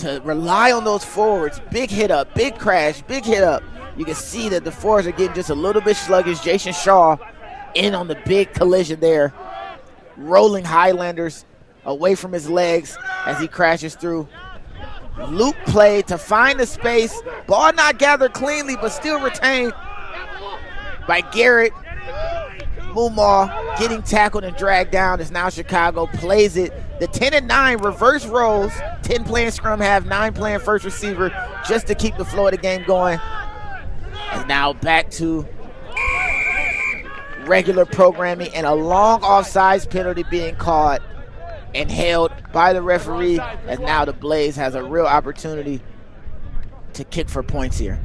to rely on those forwards. Big hit up, big crash, big hit up. You can see that the forwards are getting just a little bit sluggish. Jason Shaw in on the big collision there, rolling Highlanders away from his legs as he crashes through. Loop play to find the space. Ball not gathered cleanly, but still retained by Garrett. Mumaw getting tackled and dragged down as now Chicago plays it. The 10 and 9 reverse rolls. 10 playing scrum half, 9 playing first receiver just to keep the flow of the game going. And now back to regular programming and a long offsides penalty being caught and held by the referee, as now the Blaze has a real opportunity to kick for points here.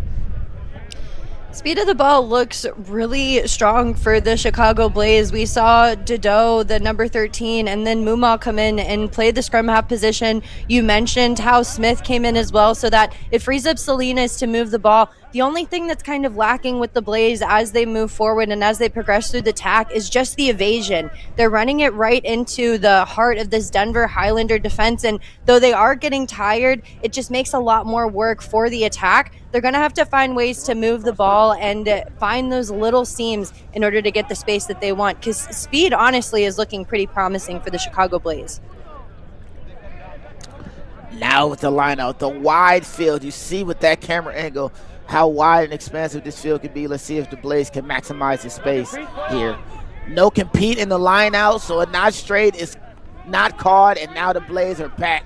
Speed of the ball looks really strong for the Chicago Blaze. We saw Dido, the number 13, and then Mumaw come in and play the scrum half position. You mentioned how Smith came in as well, so that it frees up Salinas to move the ball. The only thing that's kind of lacking with the Blaze as they move forward and as they progress through the tack is just the evasion. They're running it right into the heart of this Denver Highlander defense, and though they are getting tired, it just makes a lot more work for the attack. They're going to have to find ways to move the ball and find those little seams in order to get the space that they want, because speed, honestly, is looking pretty promising for the Chicago Blaze. Now with the line out, the wide field, you see with that camera angle how wide and expansive this field can be. Let's see if the Blaze can maximize the space here. No compete in the line out, so a not straight is not called, and now the Blaze are back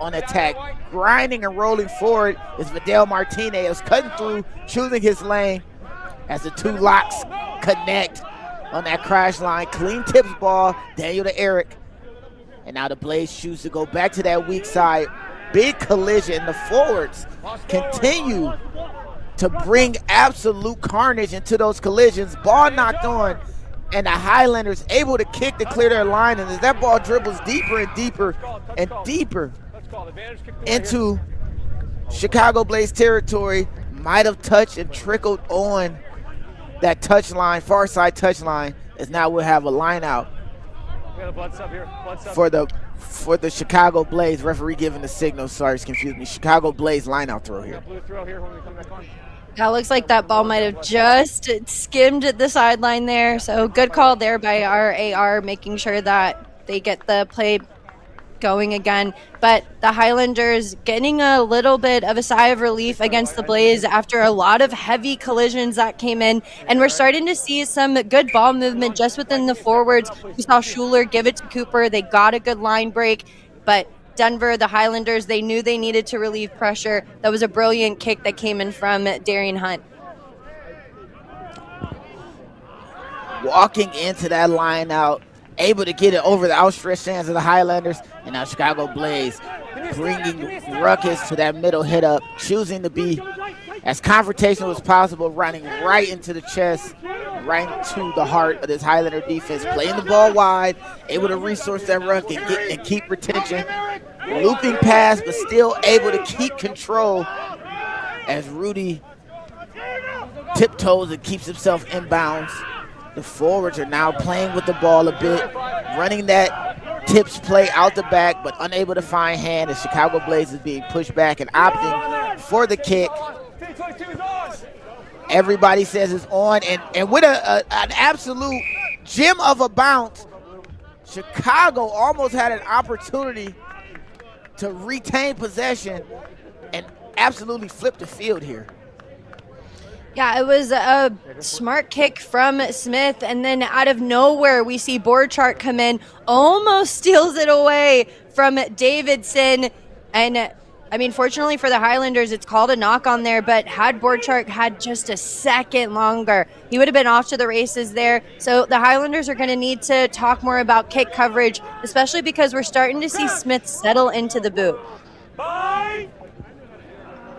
on attack. Grinding and rolling forward is Vidal Martinez, cutting through, choosing his lane as the two locks connect on that crash line. Clean tips ball, Daniel to Eric. And now the Blaze choose to go back to that weak side. Big collision. The forwards continue to bring absolute carnage into those collisions. Ball knocked on, and the Highlanders able to kick to clear their line. And as that ball dribbles deeper and deeper and deeper into Chicago Blaze territory, might have touched and trickled on that touch line, far side touch line, as now we'll have a line out for the Chicago Blaze. Referee giving the signal. Sorry, it's confused me. Chicago Blaze line out throw here. That looks like that ball might have just skimmed the sideline there. So good call there by our AR, making sure that they get the play going again. But the Highlanders getting a little bit of a sigh of relief against the Blaze after a lot of heavy collisions that came in. And we're starting to see some good ball movement just within the forwards. We saw Schuler give it to Cooper. They got a good line break. But Denver, the Highlanders, they knew they needed to relieve pressure. That was a brilliant kick that came in from Darian Hunt. Walking into that line out, able to get it over the outstretched hands of the Highlanders, and now Chicago Blaze bringing ruckus to that middle hit up, choosing to be as confrontational as possible, running right into the chest, right into the heart of this Highlander defense, playing the ball wide, able to resource that ruck and keep retention, looping pass, but still able to keep control as Rudy tiptoes and keeps himself inbounds. The forwards are now playing with the ball a bit, running that tips play out the back, but unable to find hand as Chicago Blaze is being pushed back and opting for the kick. Everybody says it's on, and with an absolute gem of a bounce, Chicago almost had an opportunity to retain possession and absolutely flip the field here. Yeah, it was a smart kick from Smith, and then out of nowhere, we see Borchardt come in, almost steals it away from Davidson. And, I mean, fortunately for the Highlanders, it's called a knock on there, but had Borchardt had just a second longer, he would have been off to the races there. So the Highlanders are going to need to talk more about kick coverage, especially because we're starting to see Smith settle into the boot.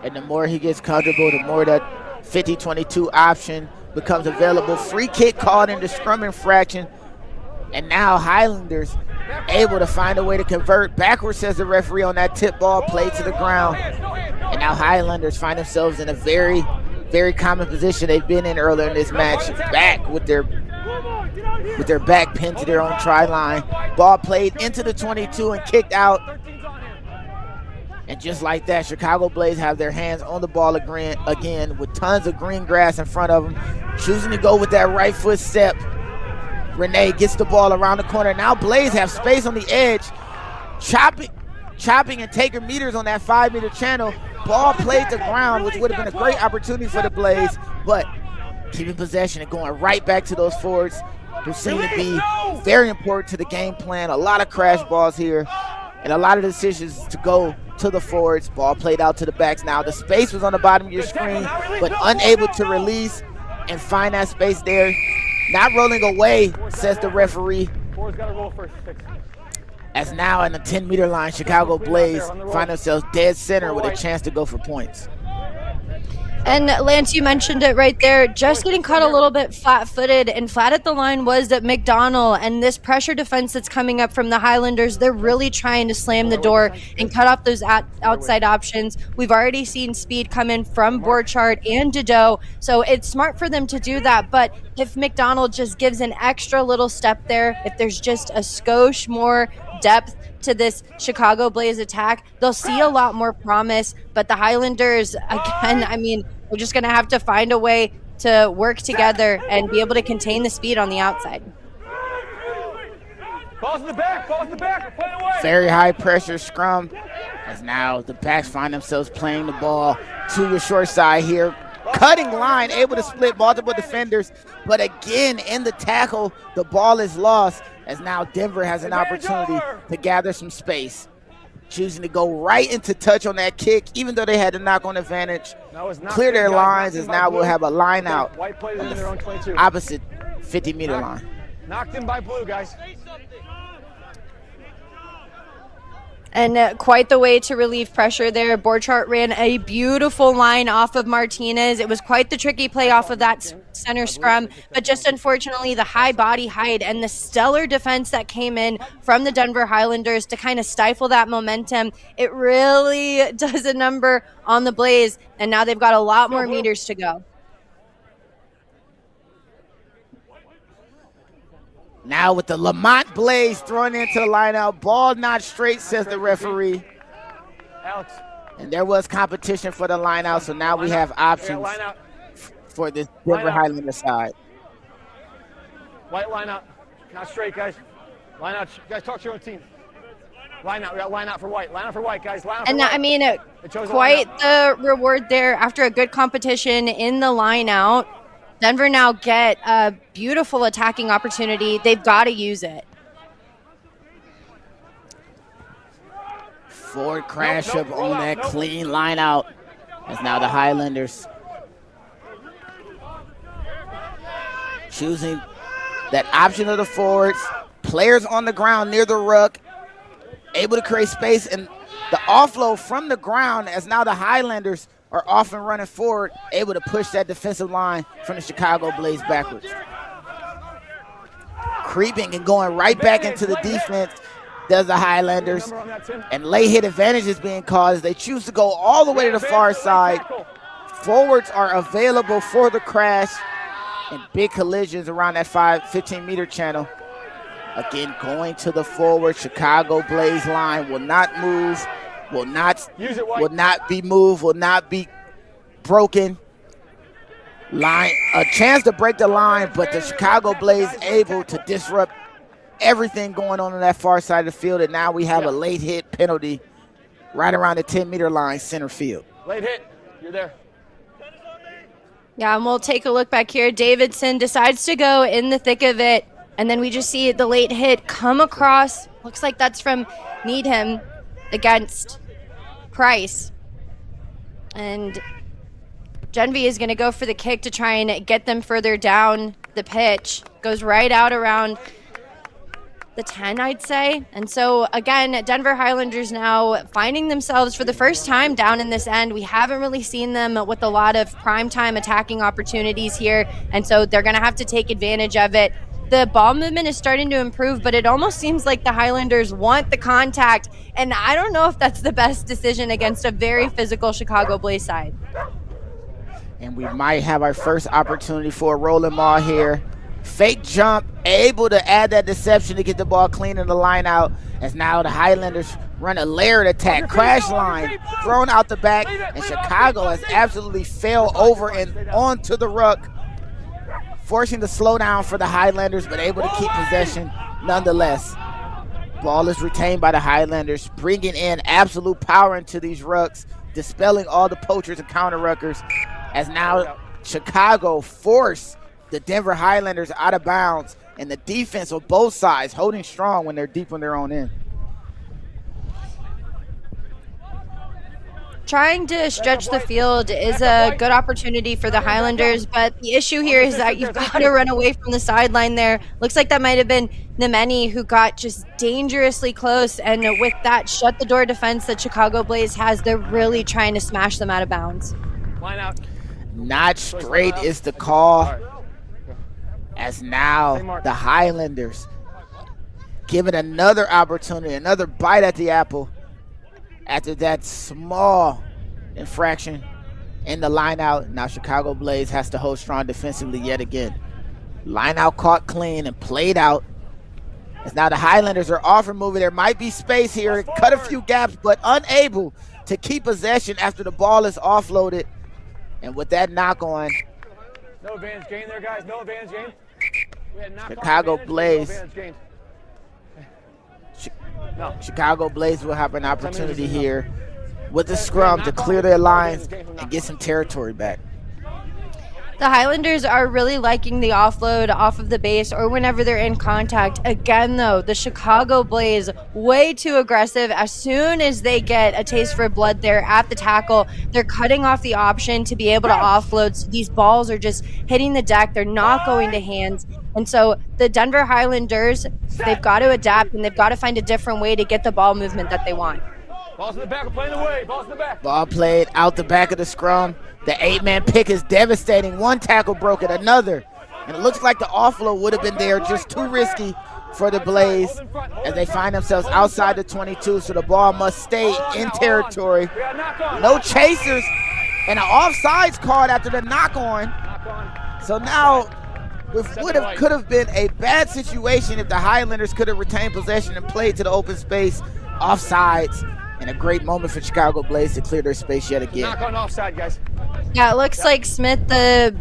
And the more he gets comfortable, the more that 50-22 option becomes available. Free kick called into scrum infraction, and now Highlanders able to find a way to convert. Backwards, says the referee on that tip ball, played to the ground. And now Highlanders find themselves in a very, very common position they've been in earlier in this match, back with their back pinned to their own try line. Ball played into the 22 and kicked out. And just like that, Chicago Blaze have their hands on the ball again with tons of green grass in front of them, choosing to go with that right foot step. Renee gets the ball around the corner. Now Blaze have space on the edge, chopping and taking meters on that 5-meter channel. Ball played to ground, which would have been a great opportunity for the Blaze, but keeping possession and going right back to those forwards who seem to be very important to the game plan. A lot of crash balls here and a lot of decisions to go to the forwards. Ball played out to the backs now. The space was on the bottom of your screen, but unable to release and find that space there. Not rolling away, says the referee. As now in the 10-meter line, Chicago Blaze find themselves dead center with a chance to go for points. And Lance, you mentioned it right there, just getting caught a little bit flat-footed, and flat at the line was that McDonald, and this pressure defense that's coming up from the Highlanders, they're really trying to slam the door and cut off those outside options. We've already seen speed come in from Borchardt and Dideau, so it's smart for them to do that. But if McDonald just gives an extra little step there, if there's just a skosh more depth to this Chicago Blaze attack, they'll see a lot more promise. But the Highlanders, again, I mean, we're just going to have to find a way to work together and be able to contain the speed on the outside. Balls in the back, balls in the back, play away. Very high pressure scrum, as now the backs find themselves playing the ball to your short side here. Cutting line, able to split multiple defenders, but again in the tackle, the ball is lost, as now Denver has an opportunity to gather some space. Choosing to go right into touch on that kick, even though they had the knock-on advantage. Clear their lines, as now we'll have a line out on the opposite 50-meter line. Knocked in by blue, guys. And quite the way to relieve pressure there. Borchardt ran a beautiful line off of Martinez. It was quite the tricky play off of that center scrum, but just unfortunately the high body height and the stellar defense that came in from the Denver Highlanders to kind of stifle that momentum, it really does a number on the Blaze, and now they've got a lot more meters to go. Now with the Lamont Blaze thrown into the lineout, ball not straight, says the referee. Alex. And there was competition for the lineout, so now we have options for this Denver Highlander side. White line out, not straight, guys. Line out, guys, talk to your own team. Line out, we got line out for white. Line out for white, guys. Line out for and white. I mean, quite the reward there after a good competition in the lineout. Denver now get a beautiful attacking opportunity. They've got to use it. Forward crash up on that clean line out, as now the Highlanders choosing that option of the forwards. Players on the ground near the ruck, able to create space, and the offload from the ground, as now the Highlanders are often running forward, able to push that defensive line from the Chicago Blaze backwards. Creeping and going right back into the defense does the Highlanders, and late hit advantage is being caused. They choose to go all the way to the far side. Forwards are available for the crash and big collisions around that 15-meter channel. Again, going to the forward, Chicago Blaze line will not move, will not be moved, will not be broken. Line, a chance to break the line, but the Chicago Blaze able to disrupt everything going on that far side of the field, and now we have a late hit penalty right around the 10-meter line, center field. Late hit, you're there. Yeah, and we'll take a look back here. Davidson decides to go in the thick of it, and then we just see the late hit come across. Looks like that's from Needham against Price. And Genvie is going to go for the kick to try and get them further down the pitch. Goes right out around the 10, I'd say. And so, again, Denver Highlanders now finding themselves for the first time down in this end. We haven't really seen them with a lot of primetime attacking opportunities here, and so they're going to have to take advantage of it. The ball movement is starting to improve, but it almost seems like the Highlanders want the contact, and I don't know if that's the best decision against a very physical Chicago Blaze side. And we might have our first opportunity for a rolling ball here. Fake jump, able to add that deception to get the ball clean in the line out, as now the Highlanders run a layered attack, crash line, thrown out the back, and Chicago has absolutely fell over and onto the ruck, forcing the slowdown for the Highlanders, but able to keep possession nonetheless. Ball is retained by the Highlanders, bringing in absolute power into these rucks, dispelling all the poachers and counter ruckers, as now Chicago force the Denver Highlanders out of bounds, and the defense on both sides holding strong when they're deep on their own end. Trying to stretch the field is a good opportunity for the Highlanders, but the issue here is that you've got to run away from the sideline there. Looks like that might have been Nemeni who got just dangerously close, and with that shut the door defense that Chicago Blaze has, they're really trying to smash them out of bounds. Line out. Not straight is the call, as now the Highlanders given another opportunity, another bite at the apple after that small infraction in the line out. Now Chicago Blaze has to hold strong defensively yet again. Line out caught clean and played out. As now the Highlanders are off and moving. There might be space here, cut a few gaps, but unable to keep possession after the ball is offloaded. And with that knock on, no advantage gain there, guys. No advantage gain. Chicago Blaze. Chicago Blaze will have an opportunity here with the scrum to clear their lines and get some territory back. The Highlanders are really liking the offload off of the base or whenever they're in contact. Again, though, the Chicago Blaze way too aggressive. As soon as they get a taste for blood there at the tackle, they're cutting off the option to be able to offload. So these balls are just hitting the deck. They're not going to hands. And so the Denver Highlanders, they've got to adapt and they've got to find a different way to get the ball movement that they want. Balls in the back, we're playing away. Balls in the back. Ball played out the back of the scrum. The 8-man pick is devastating. One tackle broken, another. And it looks like the offload would have been there, just too risky for the Blaze as they find themselves outside the 22, so the ball must stay in territory. No chasers, and an offsides called after the knock on. So now could have been a bad situation if the Highlanders could have retained possession and played to the open space. Offsides, and a great moment for Chicago Blaze to clear their space yet again. Knock on offside, guys. Yeah, it looks like Smith, the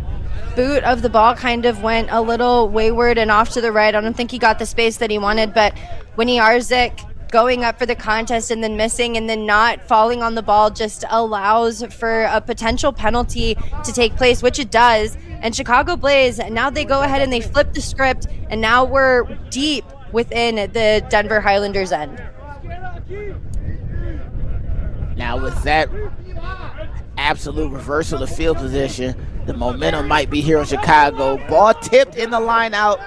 boot of the ball kind of went a little wayward and off to the right. I don't think he got the space that he wanted, but Winnie Arzik going up for the contest and then missing and then not falling on the ball just allows for a potential penalty to take place, which it does. And Chicago Blaze, now they go ahead and they flip the script, and now we're deep within the Denver Highlanders end. Now with that absolute reversal of field position, the momentum might be here in Chicago. Ball tipped in the line out.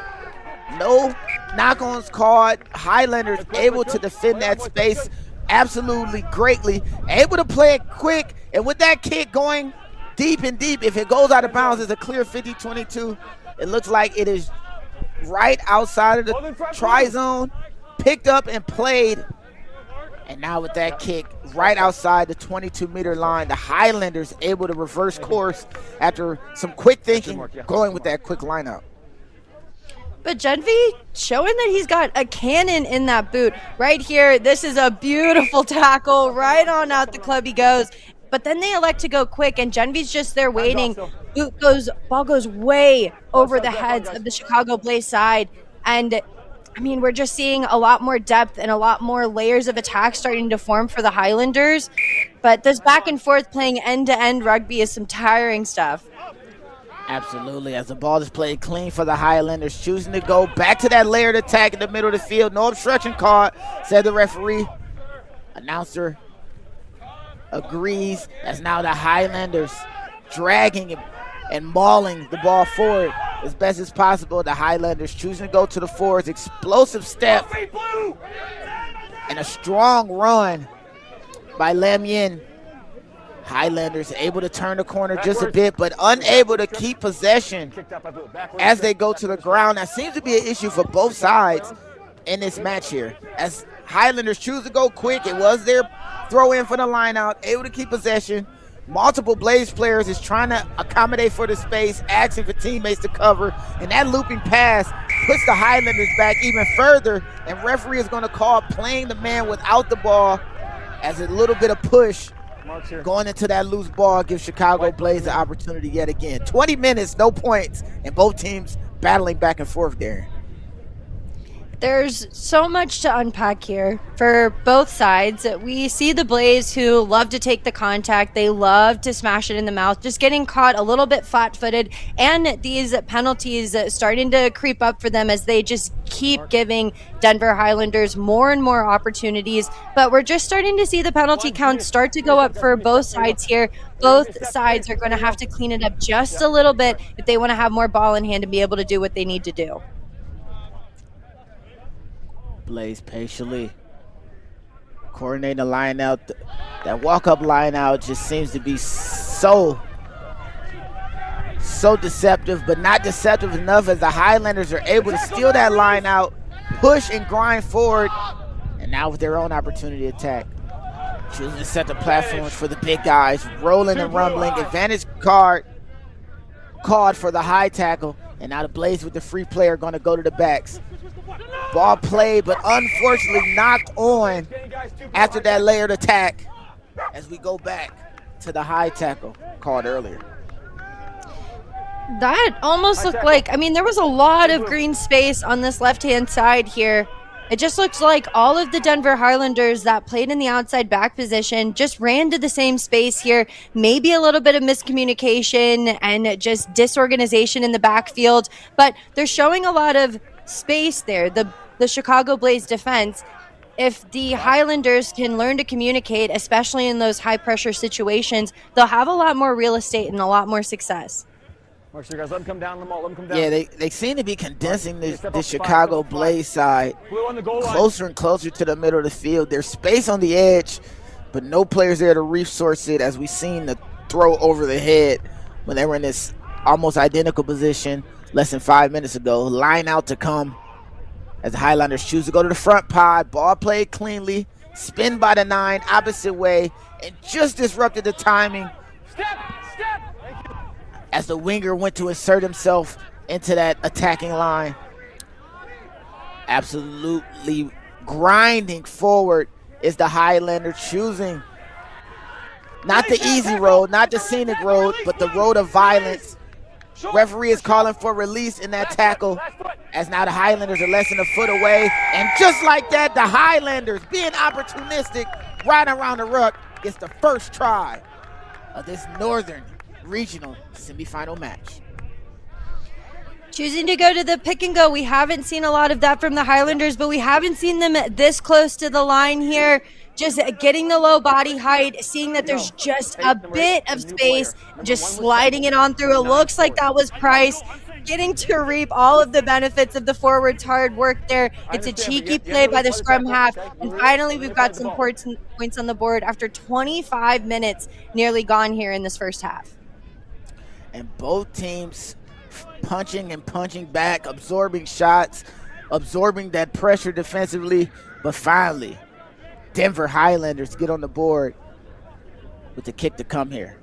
No knock-ons called. Highlanders able to defend that space absolutely greatly. Able to play it quick. And with that kick going deep and deep, if it goes out of bounds, it's a clear 50-22. It looks like it is right outside of the try zone. Picked up and played. And now with that kick right outside the 22-meter line, the Highlanders able to reverse course after some quick thinking, going with that quick lineup. But Genvi showing that he's got a cannon in that boot. Right here, this is a beautiful tackle. Right on out the club he goes. But then they elect to go quick, and Genvi's just there waiting. Ball goes way over the heads of the Chicago Blaze side. And I mean, we're just seeing a lot more depth and a lot more layers of attack starting to form for the Highlanders. But this back and forth playing end-to-end rugby is some tiring stuff. Absolutely, as the ball is played clean for the Highlanders, choosing to go back to that layered attack in the middle of the field. No obstruction card, said the referee. Announcer agrees, as now the Highlanders dragging and mauling the ball forward as best as possible. The Highlanders choosing to go to the forwards. Explosive step and a strong run by Lam Yin. Highlanders able to turn the corner just a bit, but unable to keep possession as they go to the ground. That seems to be an issue for both sides in this match here. As Highlanders choose to go quick, it was their throw in for the line out, able to keep possession. Multiple Blaze players is trying to accommodate for the space, asking for teammates to cover, and that looping pass puts the Highlanders back even further, and referee is going to call playing the man without the ball as a little bit of push going into that loose ball gives Chicago Blaze the opportunity yet again. 20 minutes, no points, and both teams battling back and forth there. There's so much to unpack here for both sides. We see the Blaze who love to take the contact. They love to smash it in the mouth, just getting caught a little bit flat-footed, and these penalties starting to creep up for them as they just keep giving Denver Highlanders more and more opportunities. But we're just starting to see the penalty count start to go up for both sides here. Both sides are going to have to clean it up just a little bit if they want to have more ball in hand and be able to do what they need to do. Blaze patiently coordinating the line out. That walk-up line out just seems to be so deceptive, but not deceptive enough as the Highlanders are able to steal that line out, push and grind forward, and now with their own opportunity to attack. Choosing to set the platforms for the big guys, rolling and rumbling, advantage card called for the high tackle, and now the Blaze with the free player going to go to the backs. Ball played, but unfortunately knocked on after that layered attack as we go back to the high tackle called earlier. That almost looked like, I mean, there was a lot of green space on this left-hand side here. It just looks like all of the Denver Highlanders that played in the outside back position just ran to the same space here. Maybe a little bit of miscommunication and just disorganization in the backfield, but they're showing a lot of space there. The Chicago Blaze defense, if the Highlanders can learn to communicate, especially in those high-pressure situations, they'll have a lot more real estate and a lot more success. Mark, so guys, let them come down. Let them come down. Yeah, they seem to be condensing the Chicago Blaze side closer and closer to the middle of the field. There's space on the edge, but no players there to resource it, as we seen the throw over the head when they were in this almost identical position less than 5 minutes ago. Line out to come as the Highlanders choose to go to the front pod. Ball played cleanly, spin by the 9, opposite way, and just disrupted the timing as the winger went to insert himself into that attacking line. Absolutely grinding forward is the Highlander, choosing not the easy road, not the scenic road, but the road of violence. Referee is calling for release in that tackle as now the Highlanders are less than a foot away. And just like that, the Highlanders, being opportunistic, right around the ruck, gets the first try of this Northern Regional semifinal match. Choosing to go to the pick and go. We haven't seen a lot of that from the Highlanders, but we haven't seen them this close to the line here. Just getting the low body height, seeing that there's just a bit of space, just sliding it on through. It looks like that was Price getting to reap all of the benefits of the forward's hard work there. It's a cheeky play by the scrum half. And finally, we've got some points on the board after 25 minutes nearly gone here in this first half. And both teams punching and punching back, absorbing shots, absorbing that pressure defensively. But finally, Denver Highlanders get on the board with the kick to come here.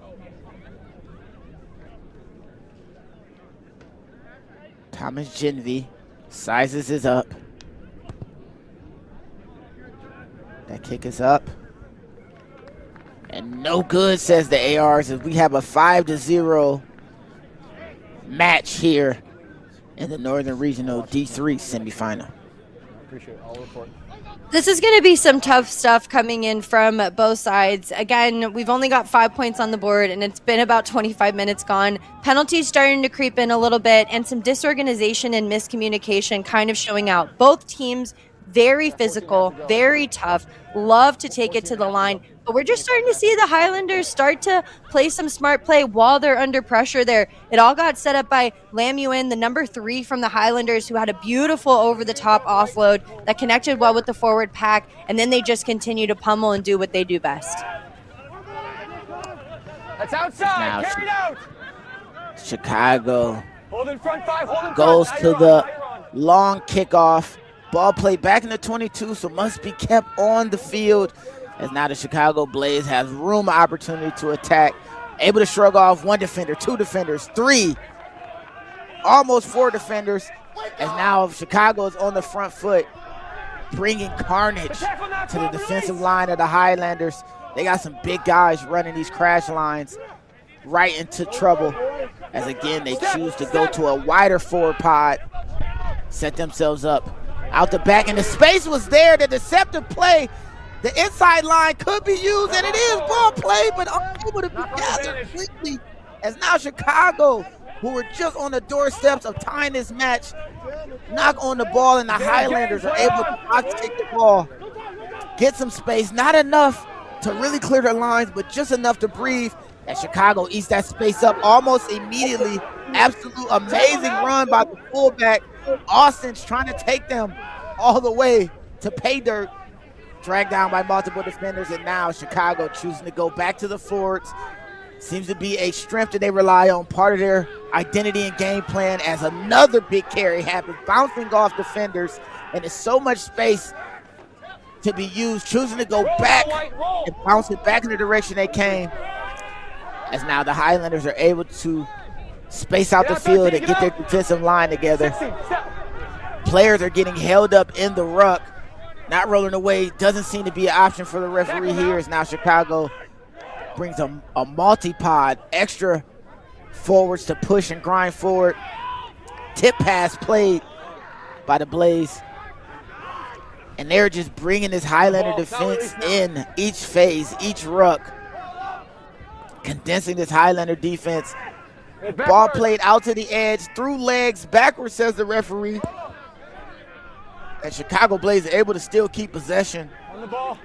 Thomas Genvy sizes is up. That kick is up. And no good, says the ARs, as we have a 5-0 match here in the Northern Regional D3 semifinal. Appreciate it. I'll report. This is going to be some tough stuff coming in from both sides. Again, we've only got 5 points on the board, and it's been about 25 minutes gone. Penalties starting to creep in a little bit, and some disorganization and miscommunication kind of showing out. Both teams very physical, very tough, love to take it to the line. But we're just starting to see the Highlanders start to play some smart play while they're under pressure there. It all got set up by Lamuin, the number 3 from the Highlanders, who had a beautiful over-the-top offload that connected well with the forward pack, and then they just continue to pummel and do what they do best. That's outside. Now Carry it out. Chicago Hold in front 5. Hold in goes front. to the long kickoff. Ball played back in the 22, so must be kept on the field, as now the Chicago Blaze has room opportunity to attack. Able to shrug off 1 defender, 2 defenders, 3, almost 4 defenders, As now Chicago is on the front foot, bringing carnage to the defensive line of the Highlanders. They got some big guys running these crash lines right into trouble, as again they choose to go to a wider forward pod, set themselves up out the back, and the space was there. The deceptive play, the inside line could be used, and it is ball play, but unable to be gathered quickly, as now Chicago, who were just on the doorsteps of tying this match, knock on the ball, and the Highlanders are able to not take the ball, get some space, not enough to really clear their lines, but just enough to breathe, as Chicago eats that space up almost immediately. Absolute amazing run by the fullback. Austin's trying to take them all the way to pay dirt, dragged down by multiple defenders, and now Chicago choosing to go back to the forwards. Seems to be a strength that they rely on, part of their identity and game plan, as another big carry happens, bouncing off defenders, and there's so much space to be used, choosing to go back and bounce it back in the direction they came, as now the Highlanders are able to space out the field and get their defensive line together. Players are getting held up in the ruck, not rolling away. Doesn't seem to be an option for the referee here, as now Chicago brings a multi-pod, extra forwards to push and grind forward. Tip pass played by the Blaze, and they're just bringing this Highlander defense in each phase, each ruck, condensing this Highlander defense. Ball played out to the edge, through legs, backwards, says the referee. And Chicago Blaze are able to still keep possession. On the ball.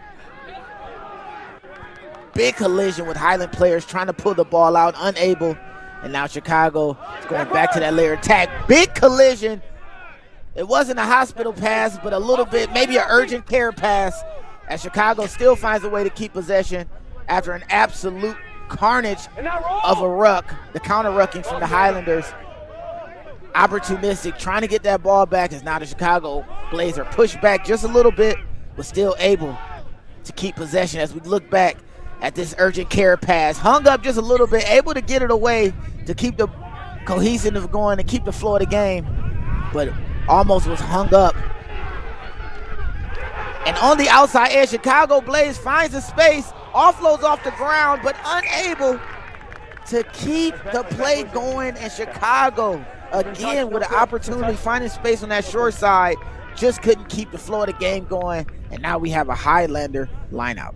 Big collision with Highland players trying to pull the ball out, unable. And now Chicago is going back to that layer attack. Big collision. It wasn't a hospital pass, but a little bit, maybe an urgent care pass, as Chicago still finds a way to keep possession after an absolute carnage of a ruck, the counter rucking from the Highlanders. Opportunistic, trying to get that ball back, as now the Chicago Blaze are pushed back just a little bit, but still able to keep possession. As we look back at this urgent care pass, hung up just a little bit, able to get it away to keep the cohesive going and keep the flow of the game, but almost was hung up. And on the outside edge, Chicago Blaze finds a space, offloads off the ground, but unable to keep the play going. And Chicago, again, with an opportunity, finding space on that short side, just couldn't keep the flow of the game going. And now we have a Highlander lineout.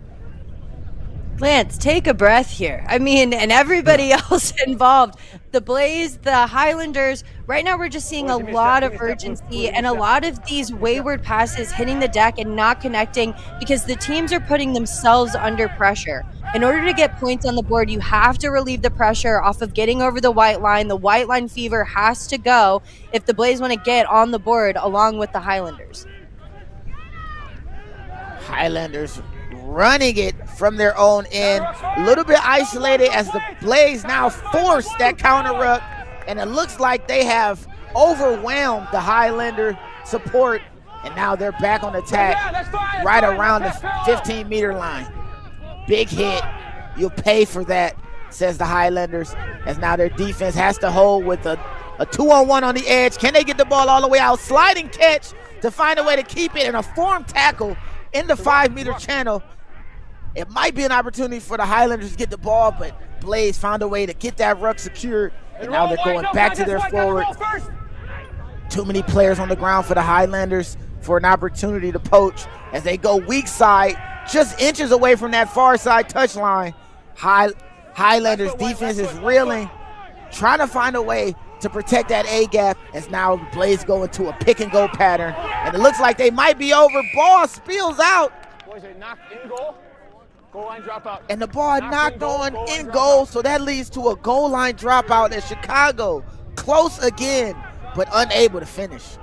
Lance, take a breath here. I mean, and everybody else involved. The Blaze, the Highlanders, right now we're just seeing a lot of urgency and a lot of these wayward passes hitting the deck and not connecting, because the teams are putting themselves under pressure. In order to get points on the board, you have to relieve the pressure off of getting over the white line. The white line fever has to go if the Blaze want to get on the board along with the Highlanders. Highlanders running it from their own end, a little bit isolated, as the Blaze now force that counter ruck, and it looks like they have overwhelmed the Highlander support, and now they're back on attack right around the 15-meter line. Big hit, you'll pay for that, says the Highlanders, as now their defense has to hold with a 2-on-1 on the edge. Can they get the ball all the way out? Sliding catch to find a way to keep it, and a form tackle in the 5-meter channel. It might be an opportunity for the Highlanders to get the ball, but Blaze found a way to get that ruck secured, and now they're going back to their forward. Too many players on the ground for the Highlanders for an opportunity to poach, as they go weak side, just inches away from that far side touchline. Highlanders defense is reeling, trying to find a way to protect that A-gap, as now the Blaze go into a pick-and-go pattern, and it looks like they might be over. Ball spills out. Boys, they knock in goal. Goal line dropout. And the ball knocked on in goal, so that leads to a goal line dropout, as Chicago close again, but unable to finish.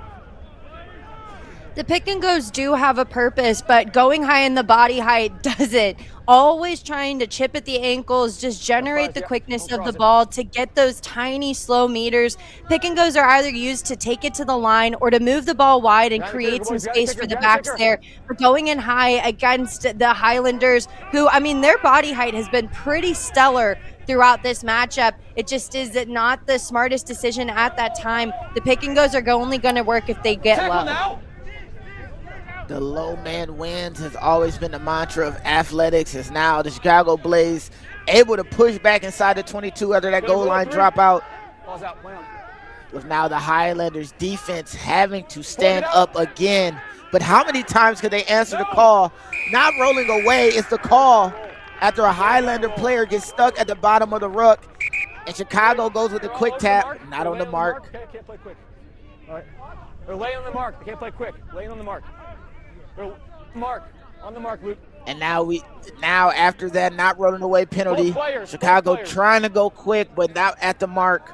The pick and goes do have a purpose, but going high in the body height doesn't. Always trying to chip at the ankles, just generate the quickness of the ball to get those tiny slow meters. Pick and goes are either used to take it to the line or to move the ball wide and create some space for the backs there. But going in high against the Highlanders, who, I mean, their body height has been pretty stellar throughout this matchup. It just is not the smartest decision at that time. The pick and goes are only going to work if they get low. The low man wins has always been the mantra of athletics. Is now the Chicago Blaze able to push back inside the 22 after that goal line dropout. With now the Highlanders defense having to stand up again. But how many times could they answer the call? Not rolling away is the call after a Highlander player gets stuck at the bottom of the ruck. And Chicago goes with a quick tap, not on the mark. Okay, can't play quick. All right. They're laying on the mark. They can't play quick. Laying on the mark. They're on the mark, Luke. And now after that not rolling away penalty, Chicago trying to go quick but not at the mark.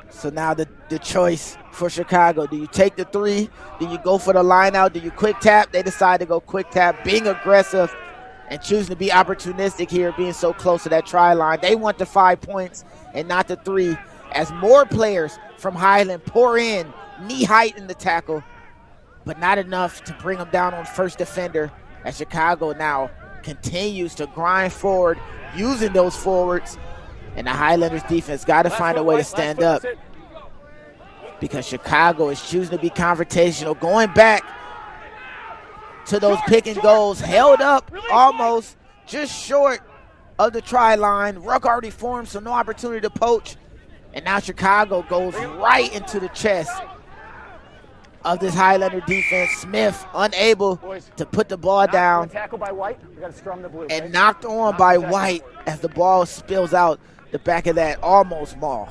So now the choice for Chicago, do you take the 3? Do you go for the line out? Do you quick tap? They decide to go quick tap, being aggressive and choosing to be opportunistic here, being so close to that try line. They want the 5 points and not the 3 as more players from Highland pour in, knee height in the tackle, but not enough to bring them down on first defender as Chicago now continues to grind forward using those forwards. And the Highlanders defense got to find a way to stand up because Chicago is choosing to be confrontational, going back to those pick and goals, held up almost just short of the try line. Ruck already formed, so no opportunity to poach. And now Chicago goes right into the chest of this Highlander defense. Smith unable to put the ball down and knocked on by White as the ball spills out the back of that almost maul.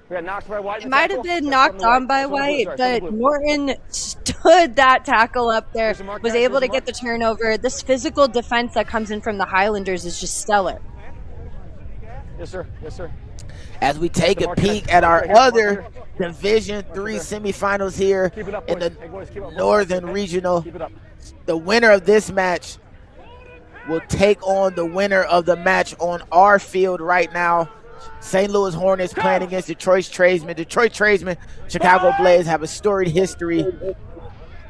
It might have been knocked on by White, but Norton stood that tackle up there, was able to get the turnover. This physical defense that comes in from the Highlanders is just stellar. Yes, sir. Yes, sir. As we take a peek at our other Division III semifinals here in the Northern Regional, the winner of this match will take on the winner of the match on our field right now. St. Louis Hornets playing against Detroit Tradesmen. Detroit Tradesmen, Chicago Blaze have a storied history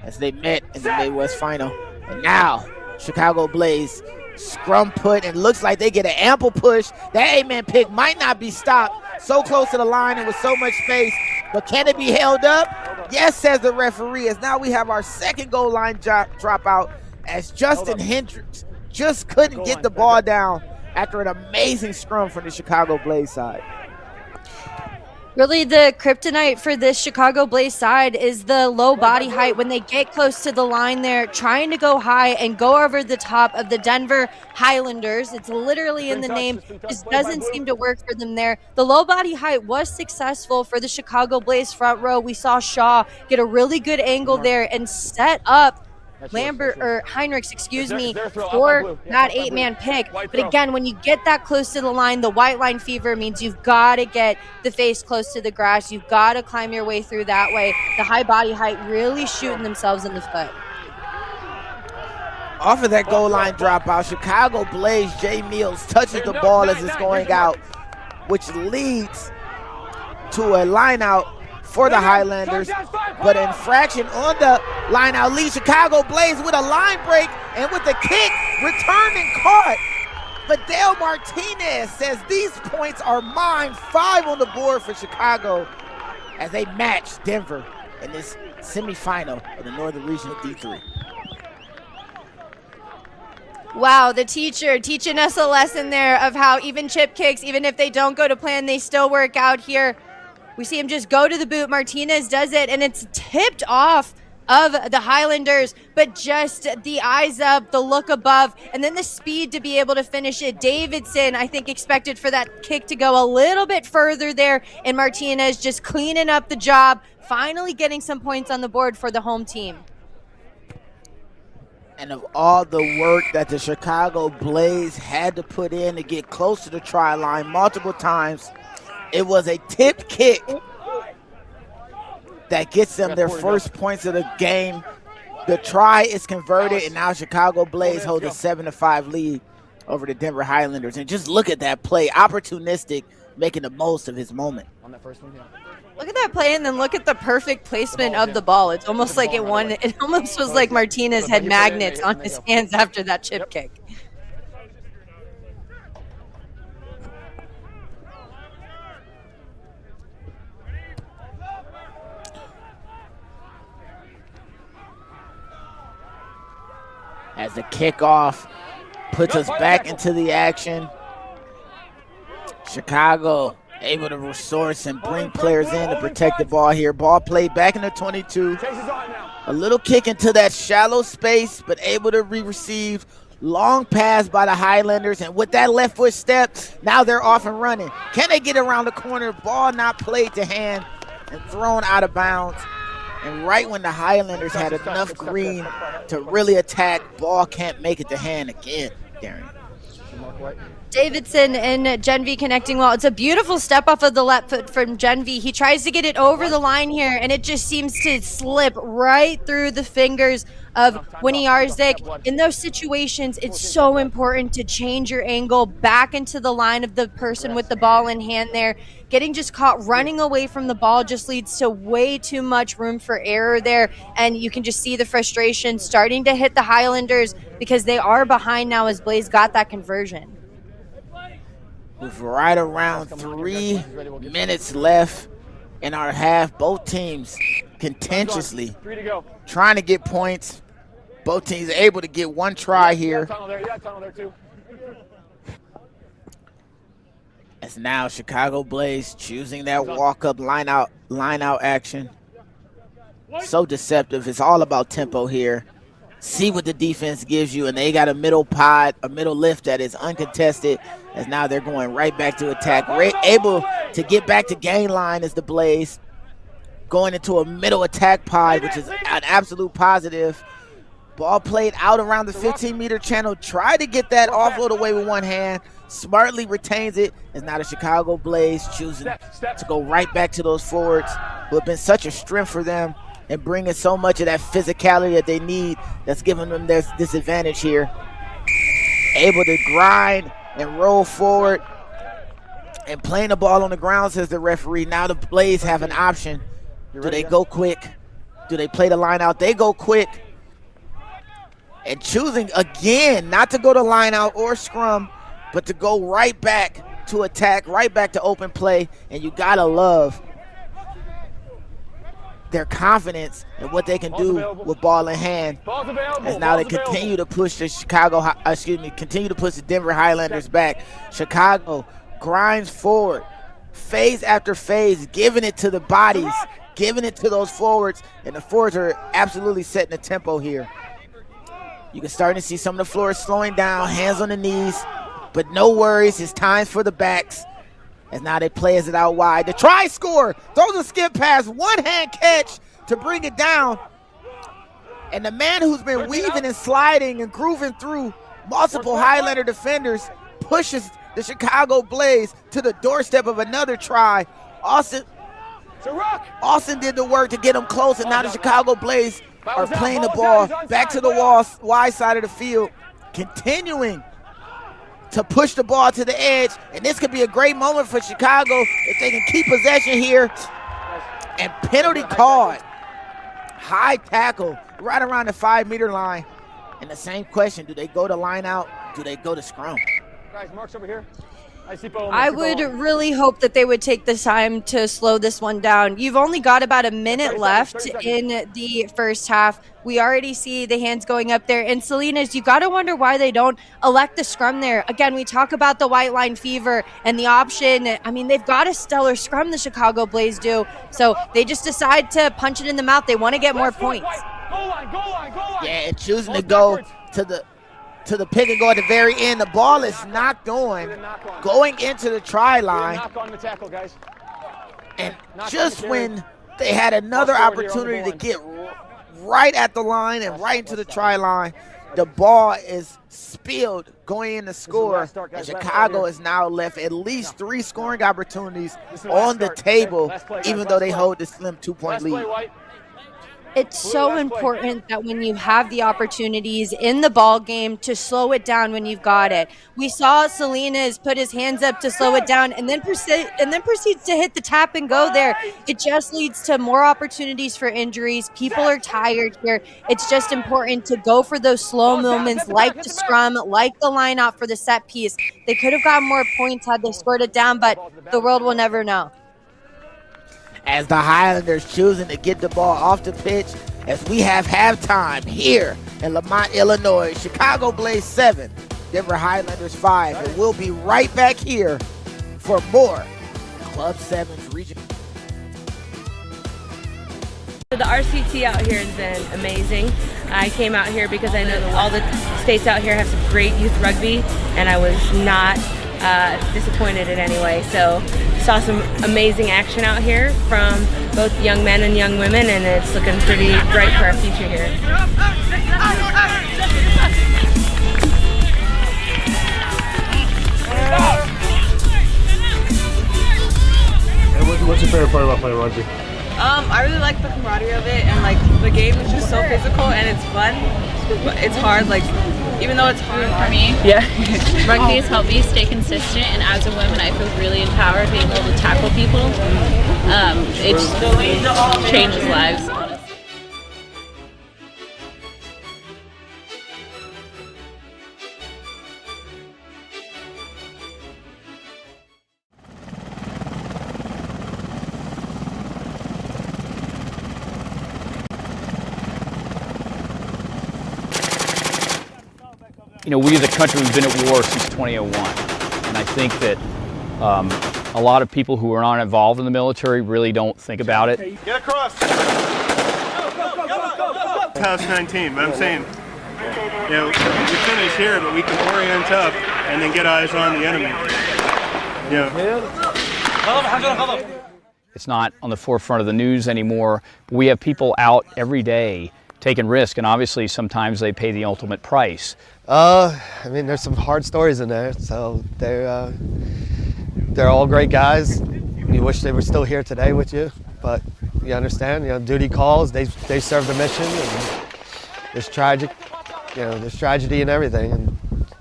as they met in the Midwest Final. And now, Chicago Blaze scrum put, and looks like they get an ample push. That 8-man pick might not be stopped. So close to the line and with so much space. But can it be held up? Yes, says the referee. As now we have our second goal line dropout as Justin Hendricks just couldn't get the ball down after an amazing scrum from the Chicago Blaze side. Really, the kryptonite for this Chicago Blaze side is the low body height. When they get close to the line there, trying to go high and go over the top of the Denver Highlanders. It's literally in the name. Just doesn't seem to work for them there. The low body height was successful for the Chicago Blaze front row. We saw Shaw get a really good angle there and set up Heinrichs, for that 8-man pick. But again, when you get that close to the line, the white line fever means you've got to get the face close to the grass. You've got to climb your way through that way. The high body height really shooting themselves in the foot. Off of that goal line dropout, Chicago Blaze, Jay Mills touches the ball as it's going out, which leads to a line out for the Highlanders, but infraction on the line out lead. Chicago Blaze with a line break and with the kick returned and caught. But Dale Martinez says these points are mine. 5 on the board for Chicago as they match Denver in this semifinal of the Northern Regional D3. Wow, the teacher teaching us a lesson there of how even chip kicks, even if they don't go to plan, they still work out here. We see him just go to the boot. Martinez does it, and it's tipped off of the Highlanders, but just the eyes up, the look above, and then the speed to be able to finish it. Davidson, I think, expected for that kick to go a little bit further there, and Martinez just cleaning up the job, finally getting some points on the board for the home team. And of all the work that the Chicago Blaze had to put in to get close to the try line multiple times, it was a tip kick that gets them their first points of the game. The try is converted, and now Chicago Blaze holds a 7-5 lead over the Denver Highlanders. And just look at that play, opportunistic, making the most of his moment. On that first one, yeah. Look at that play, and then look at the perfect placement of the ball. It's almost like it won. It almost was like Martinez had magnets on his hands after that chip kick. as the kickoff puts us back into the action. Chicago able to resource and bring players in to protect the ball here. Ball played back in the 22. A little kick into that shallow space, but able to receive. Long pass by the Highlanders, and with that left foot step, now they're off and running. Can they get around the corner? Ball not played to hand and thrown out of bounds. And right when the Highlanders had enough green to really attack, ball can't make it to hand again, Darren. Davidson and Genvy connecting well. It's a beautiful step off of the left foot from Genvy. He tries to get it over the line here, and it just seems to slip right through the fingers of Winnie Yarzik. In those situations, it's so important to change your angle back into the line of the person with the ball in hand there. Getting just caught running away from the ball just leads to way too much room for error there, and you can just see the frustration starting to hit the Highlanders because they are behind now as Blaze got that conversion. With right around 3 minutes left in our half, both teams contentiously trying to get points. Both teams able to get one try here. As now Chicago Blaze choosing that walk-up line-out action. So deceptive. It's all about tempo here. See what the defense gives you, and they got a middle lift that is uncontested, as now they're going right back to attack. Able to get back to gain line as the Blaze going into a middle attack pod, which is an absolute positive. Ball played out around the 15-meter channel. Tried to get that offload away with one hand. Smartly retains it, as now the Chicago Blaze choosing to go right back to those forwards who have been such a strength for them and bringing so much of that physicality that they need that's giving them this disadvantage here. Able to grind and roll forward and playing the ball on the ground, says the referee. Now the Blaze have an option. Do they go quick? Do they play the line out? They go quick. And choosing again not to go to line out or scrum, but to go right back to attack, right back to open play. And you gotta love their confidence in what they can do with ball in hand. As now they continue to push the continue to push the Denver Highlanders back. Chicago grinds forward, phase after phase, giving it to the bodies, giving it to those forwards, and the forwards are absolutely setting the tempo here. You can start to see some of the floor slowing down, hands on the knees, but no worries, it's time for the backs. As now they plays it out wide. The try score, throws a skip pass, one-hand catch to bring it down. And the man who's been weaving and sliding and grooving through multiple Highlander defenders pushes the Chicago Blaze to the doorstep of another try. Austin did the work to get him close, and now the Chicago Blaze are playing the ball back to the wide side of the field, continuing to push the ball to the edge, and this could be a great moment for Chicago if they can keep possession here. And penalty called. High tackle right around the 5-meter line. And the same question, do they go to line out? Do they go to scrum? Guys, Mark's over here. I would really hope that they would take the time to slow this one down. You've only got about a minute left in the first half. We already see the hands going up there. And Salinas, you got to wonder why they don't elect the scrum there. Again, we talk about the white line fever and the option. I mean, they've got a stellar scrum, the Chicago Blaze do. So they just decide to punch it in the mouth. They want to get more points. Goal line. Yeah, and choosing to go to the pick and go at the very end. The ball is knocked on, going into the try line. And just when they had another opportunity to get right at the line and right into the try line, the ball is spilled going in to score. And Chicago is now left at least 3 scoring opportunities on the table, even though they hold the slim 2-point lead. It's so important that when you have the opportunities in the ball game to slow it down when you've got it. We saw Salinas put his hands up to slow it down and then proceeds to hit the tap and go there. It just leads to more opportunities for injuries. People are tired here. It's just important to go for those slow moments like the scrum, like the line out for the set piece. They could have gotten more points had they scored it down, but the world will never know. As the Highlanders choosing to get the ball off the pitch as we have halftime here in Lamont, Illinois. Chicago Blaze 7, Denver Highlanders 5. And we'll be right back here for more Club 7's region. The RCT out here has been amazing. I came out here because I know that all the states out here have some great youth rugby, and I was not disappointed in any way. So saw some amazing action out here from both young men and young women, and it's looking pretty bright for our future here. What's your favorite part about playing rugby? I really like the camaraderie of it, and like the game is just so physical and it's fun. But it's hard, like even though it's hard for me. Yeah. Rugby has helped me stay consistent, and as a woman, I feel really empowered being able to tackle people. It just changes lives. You know, we as a country have been at war since 2001, and I think that a lot of people who are not involved in the military really don't think about it. Get across! House 19, but I'm saying, you know, we finish here, but we can orient up and then get eyes on the enemy. You know. It's not on the forefront of the news anymore, but we have people out every day taking risk, and obviously sometimes they pay the ultimate price. I mean, there's some hard stories in there, so they're all great guys. You wish they were still here today with you, but you understand, you know, duty calls, they serve the mission, and there's there's tragedy and everything, and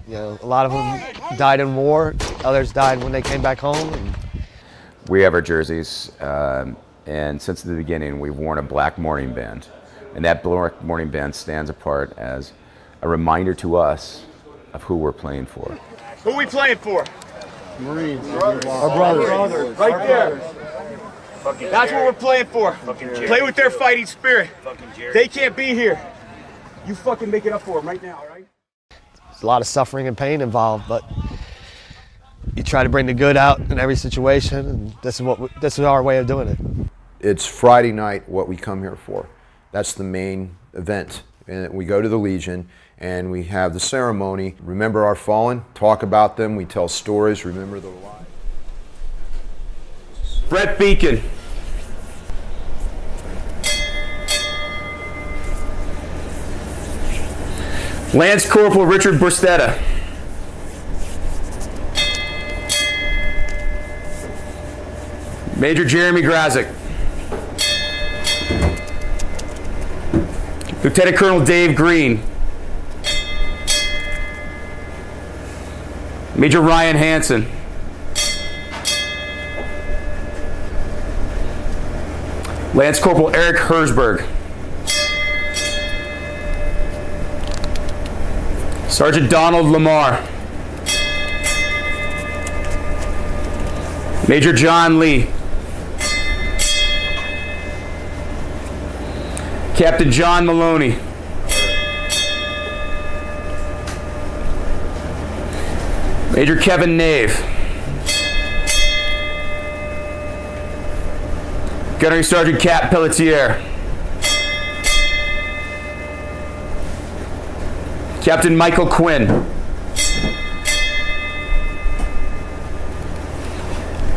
you know, a lot of them died in war, others died when they came back home. And we have our jerseys, and since the beginning we've worn a black mourning band, and that black mourning band stands apart as a reminder to us of who we're playing for. Who are we playing for? Marines. Our brothers. Right there. That's what we're playing for. Play with their fighting spirit. They can't be here. You fucking make it up for them right now, all right? there's a lot of suffering and pain involved, but you try to bring the good out in every situation, and this is our way of doing it. It's Friday night, what we come here for. That's the main event. And we go to the Legion and we have the ceremony. Remember our fallen, talk about them, we tell stories, remember the lives. Brett Beacon. Lance Corporal Richard Burstetta. Major Jeremy Grazik. Lieutenant Colonel Dave Green. Major Ryan Hansen. Lance Corporal Eric Herzberg. Sergeant Donald Lamar. Major John Lee. Captain John Maloney. Major Kevin Nave. Gunnery Sergeant Cap Pelletier. Captain Michael Quinn.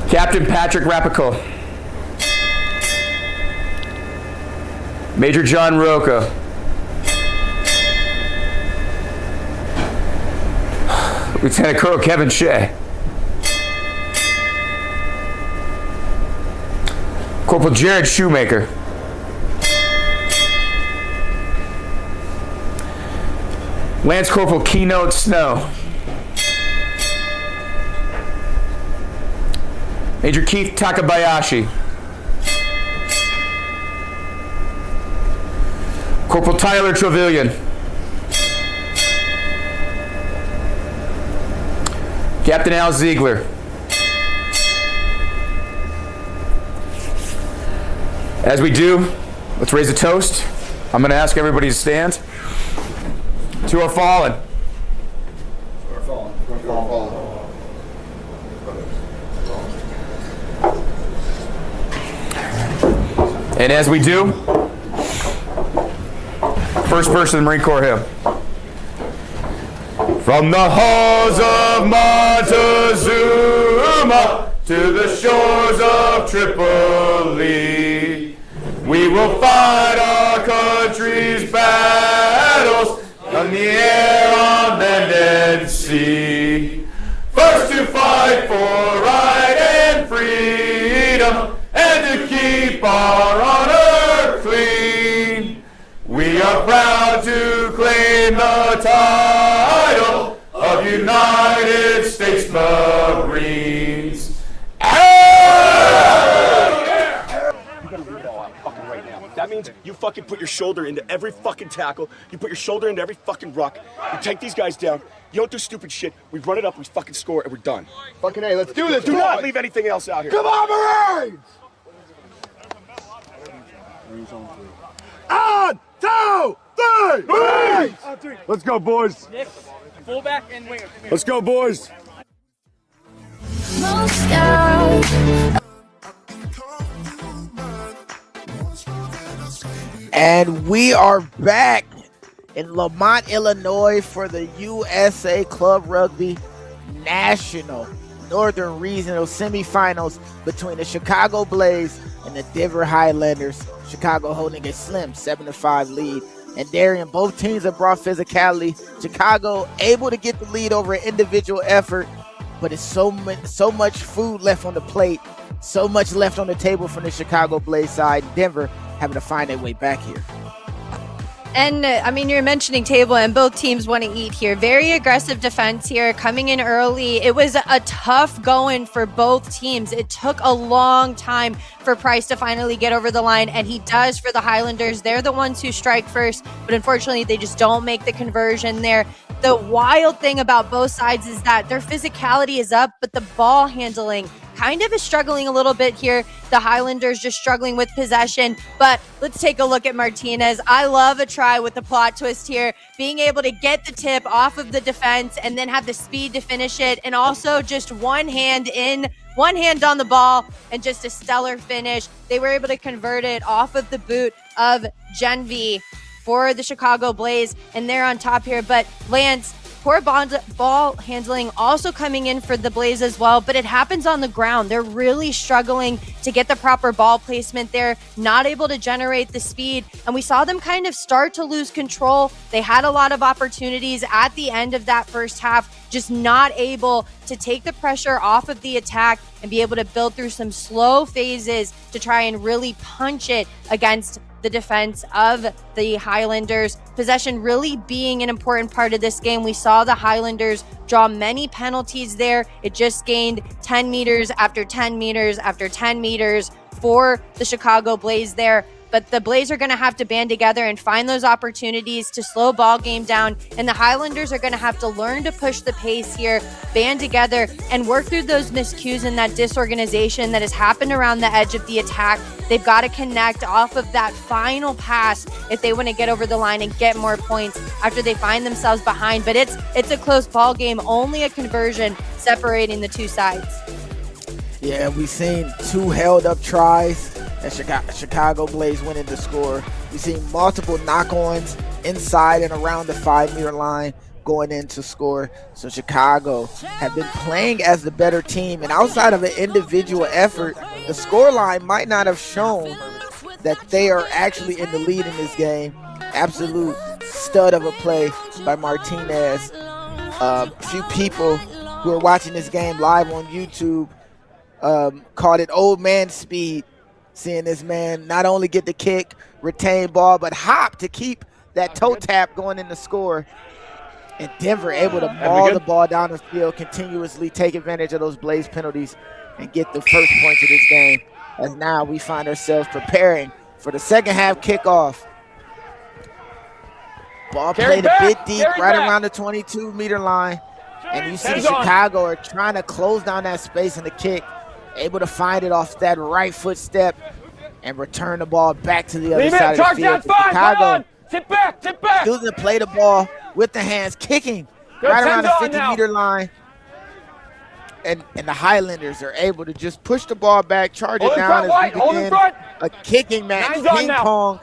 Captain Patrick Rapico. Major John Roca. Lieutenant Colonel Kevin Shea. Corporal Jared Shoemaker. Lance Corporal Keynote Snow. Major Keith Takabayashi. Corporal Tyler Trevelyan. Captain Al Ziegler. As we do, let's raise a toast I'm going to ask everybody to stand. To our fallen. And as we do, first person in the Marine Corps hymn. From the halls of Montezuma to the shores of Tripoli, we will fight our country's battles on the air, on land and sea. First to fight for right and freedom, and to keep our honor clean. We are proud to claim the title of United States Marines. That means you fucking put your shoulder into every fucking tackle. You put your shoulder into every fucking ruck. You take these guys down. You don't do stupid shit. We run it up, we fucking score, and we're done. Fucking A, let's do this. Do not leave anything else out here. Come on, Marines! On, 2, 3, Marines! Let's go, boys. Nick, fullback and winger. Let's go, boys. And we are back in Lamont, Illinois for the USA Club Rugby National Northern Regional Semifinals between the Chicago Blaze and the Denver Highlanders. Chicago holding a slim 7-5 lead. And Darian, both teams have brought physicality. Chicago able to get the lead over an individual effort, but it's so much food left on the plate, so much left on the table from the Chicago Blaze side. Denver having to find their way back here. And I mean, you're mentioning table, and both teams want to eat here. Very aggressive defense here, coming in early. It was a tough going for both teams. It took a long time for Price to finally get over the line, and he does for the Highlanders. They're the ones who strike first, but unfortunately, they just don't make the conversion there. The wild thing about both sides is that their physicality is up, but the ball handling kind of is struggling a little bit here. The Highlanders just struggling with possession, but let's take a look at Martinez. I love a try with the plot twist here, being able to get the tip off of the defense and then have the speed to finish it, and also just one hand on the ball and just a stellar finish. They were able to convert it off of the boot of Genvi for the Chicago Blaze, and they're on top here. But Lance, poor ball handling also coming in for the Blaze as well, but it happens on the ground. They're really struggling to get the proper ball placement there, not able to generate the speed, and we saw them kind of start to lose control. They had a lot of opportunities at the end of that first half, just not able to take the pressure off of the attack and be able to build through some slow phases to try and really punch it against the defense of the Highlanders. Possession really being an important part of this game. We saw the Highlanders draw many penalties there. It just gained 10 meters after 10 meters after 10 meters for the Chicago Blaze there. But the Blaze are going to have to band together and find those opportunities to slow ball game down. And the Highlanders are going to have to learn to push the pace here, band together, and work through those miscues and that disorganization that has happened around the edge of the attack. They've got to connect off of that final pass if they want to get over the line and get more points after they find themselves behind. But it's a close ball game, only a conversion separating the two sides. Yeah, we've seen two held up tries and Chicago Blaze winning the score. We've seen multiple knock-ons inside and around the 5-meter line going in to score. So Chicago have been playing as the better team, and outside of an individual effort, the scoreline might not have shown that they are actually in the lead in this game. Absolute stud of a play by Martinez. A few people who are watching this game live on YouTube called it old man speed, seeing this man not only get the kick, retain ball, but hop to keep that toe tap going in the score. And Denver able to maul the ball down the field, continuously take advantage of those Blaze penalties and get the first points of this game. As now we find ourselves preparing for the second half kickoff. Ball played a bit deep, right around the 22-meter line. And you see Chicago are trying to close down that space in the kick, able to find it off that right foot step and return the ball back to the other Leave it, side of the charge field. down 5, Chicago on. Sit back, choosing to play the ball with the hands, kicking Good, right around the 10's on 50-meter line. And the Highlanders are able to just push the ball back, charge Hold it in down front, as White, we hold in begin front. a kicking match. 9's on Ping now. pong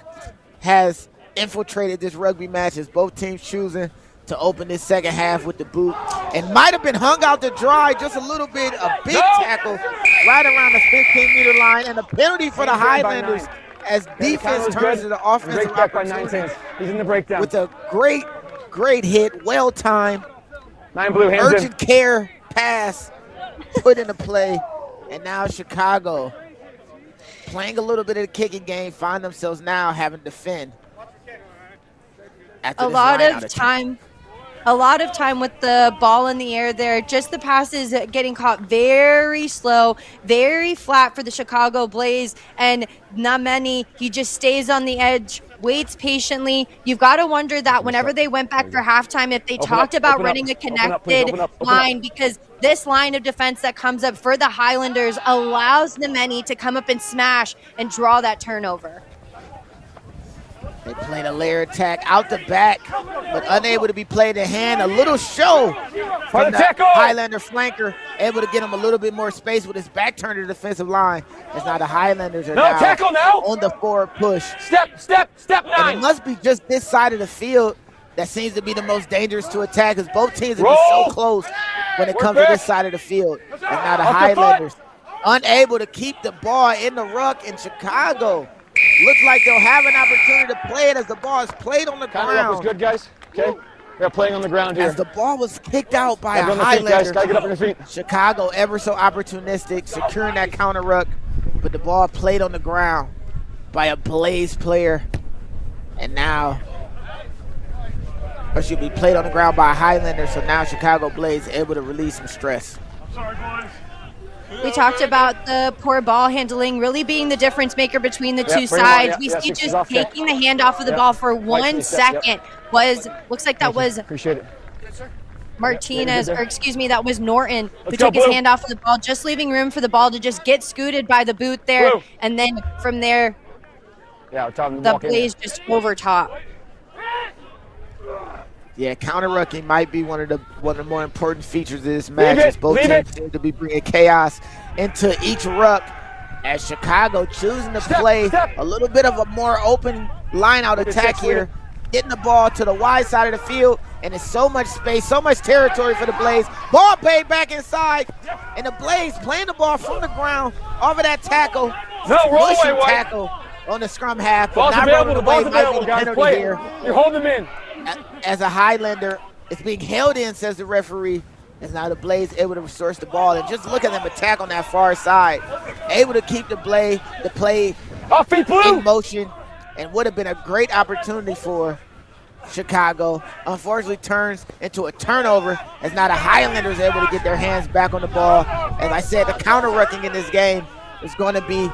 has infiltrated this rugby match as both teams choosing to open this second half with the boot, and might have been hung out to dry just a little bit. A big tackle right around the 15-meter line, and a penalty for the Highlanders as defense turns to the offensive Break back by 9 opportunity hands. He's in the breakdown. with a great hit, well timed, 9 blue, hands urgent care pass put into play, and now Chicago playing a little bit of the kicking game, find themselves now having to defend. A lot of time with the ball in the air there. Just the passes getting caught very slow, very flat for the Chicago Blaze, and not many. He just stays on the edge, waits patiently. You've got to wonder that whenever they went back for halftime, if they talked about running a connected line, because this line of defense that comes up for the Highlanders allows the many to come up and smash and draw that turnover. They played a layer attack out the back, but unable to be played in hand. A little show from the Highlander flanker, able to get him a little bit more space with his back turned to the defensive line. As now the Highlanders are now on the forward push. Step 9. And it must be just this side of the field that seems to be the most dangerous to attack, because both teams have been so close when it comes to this side of the field. And now the Highlanders unable to keep the ball in the ruck in Chicago. Looks like they'll have an opportunity to play it as the ball is played on the ground. Was good, guys. Okay, we're playing on the ground here. As the ball was kicked out by a Highlander. Gotta get up on your feet. Chicago ever so opportunistic, securing that counter ruck, but the ball played on the ground by a Blaze player, and now, or should be played on the ground by a Highlander. So now Chicago Blaze able to release some stress. I'm sorry, boys. We talked about the poor ball handling really being the difference maker between the two sides. We see just taking the hand off of the ball for 1 second looks like that was Martinez, or excuse me, that was Norton who took his hand off of the ball, just leaving room for the ball to just get scooted by the boot there. And then from there, the Blaze just over top. Yeah, counter-rucking might be one of the more important features of this match, as both teams seem to be bringing chaos into each ruck, as Chicago choosing to play a little bit of a more open line-out attack here, getting the ball to the wide side of the field, and there's so much space, so much territory for the Blaze. Ball paid back inside, and the Blaze playing the ball from the ground off of that tackle. Tackle on the scrum half, but not rolling away might be the penalty here. You're holding them in. As a Highlander, it's being held in, says the referee. As now the Blaze able to resource the ball, and just look at them attack on that far side, able to keep the play in motion, and would have been a great opportunity for Chicago. Unfortunately, turns into a turnover, as now the Highlanders able to get their hands back on the ball. As I said, the counter-rucking in this game is going to be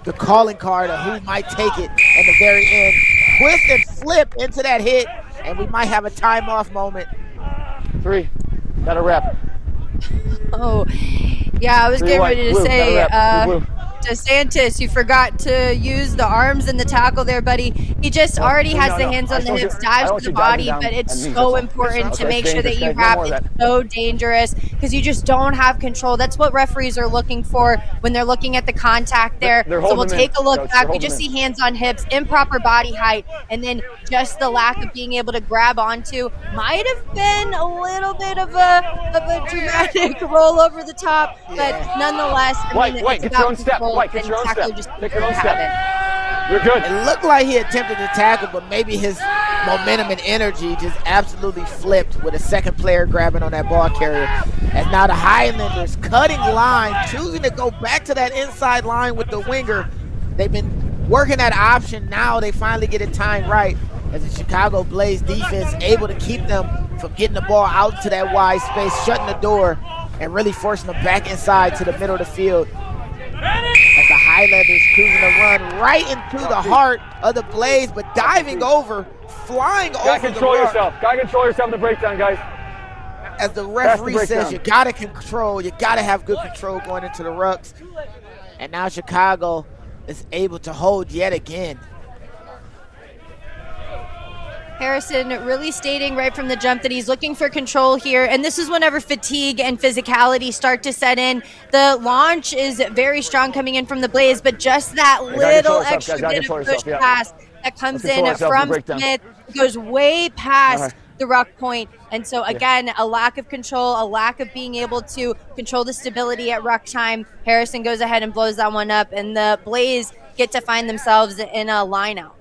the calling card of who might take it in the very end. Twist and flip into that hit, and we might have a time-off moment. 3, got a wrap. Oh, yeah, I was getting ready to say, DeSantis, you forgot to use the arms in the tackle there, buddy. He just already has the hands on the hips, dives to the body, but it's so important to make sure that you wrap. It's so dangerous because you just don't have control. That's what referees are looking for when they're looking at the contact there. So we'll take a look back. We just see hands on hips, improper body height, and then just the lack of being able to grab onto. Might have been a little bit of a dramatic roll over the top, but nonetheless, I mean, it's about control. Get your own step. Take your own step. You're good. It looked like he attempted to tackle, but maybe his momentum and energy just absolutely flipped with a second player grabbing on that ball carrier. As now the Highlanders cutting line, choosing to go back to that inside line with the winger. They've been working that option. Now they finally get it timed right, as the Chicago Blaze defense able to keep them from getting the ball out to that wide space, shutting the door, and really forcing them back inside to the middle of the field. As the Highlanders choosing to run right into the heart of the Blaze, but diving over, flying over the ruck. Gotta control yourself in the breakdown, guys. As the referee says, you gotta control, you gotta have good control going into the rucks. And now Chicago is able to hold yet again. Harrison really stating right from the jump that he's looking for control here, and this is whenever fatigue and physicality start to set in. The launch is very strong coming in from the Blaze, but just that little extra bit of push pass that comes in from Smith goes way past the ruck point. And so again, a lack of control, a lack of being able to control the stability at ruck time. Harrison goes ahead and blows that one up, and the Blaze get to find themselves in a line out.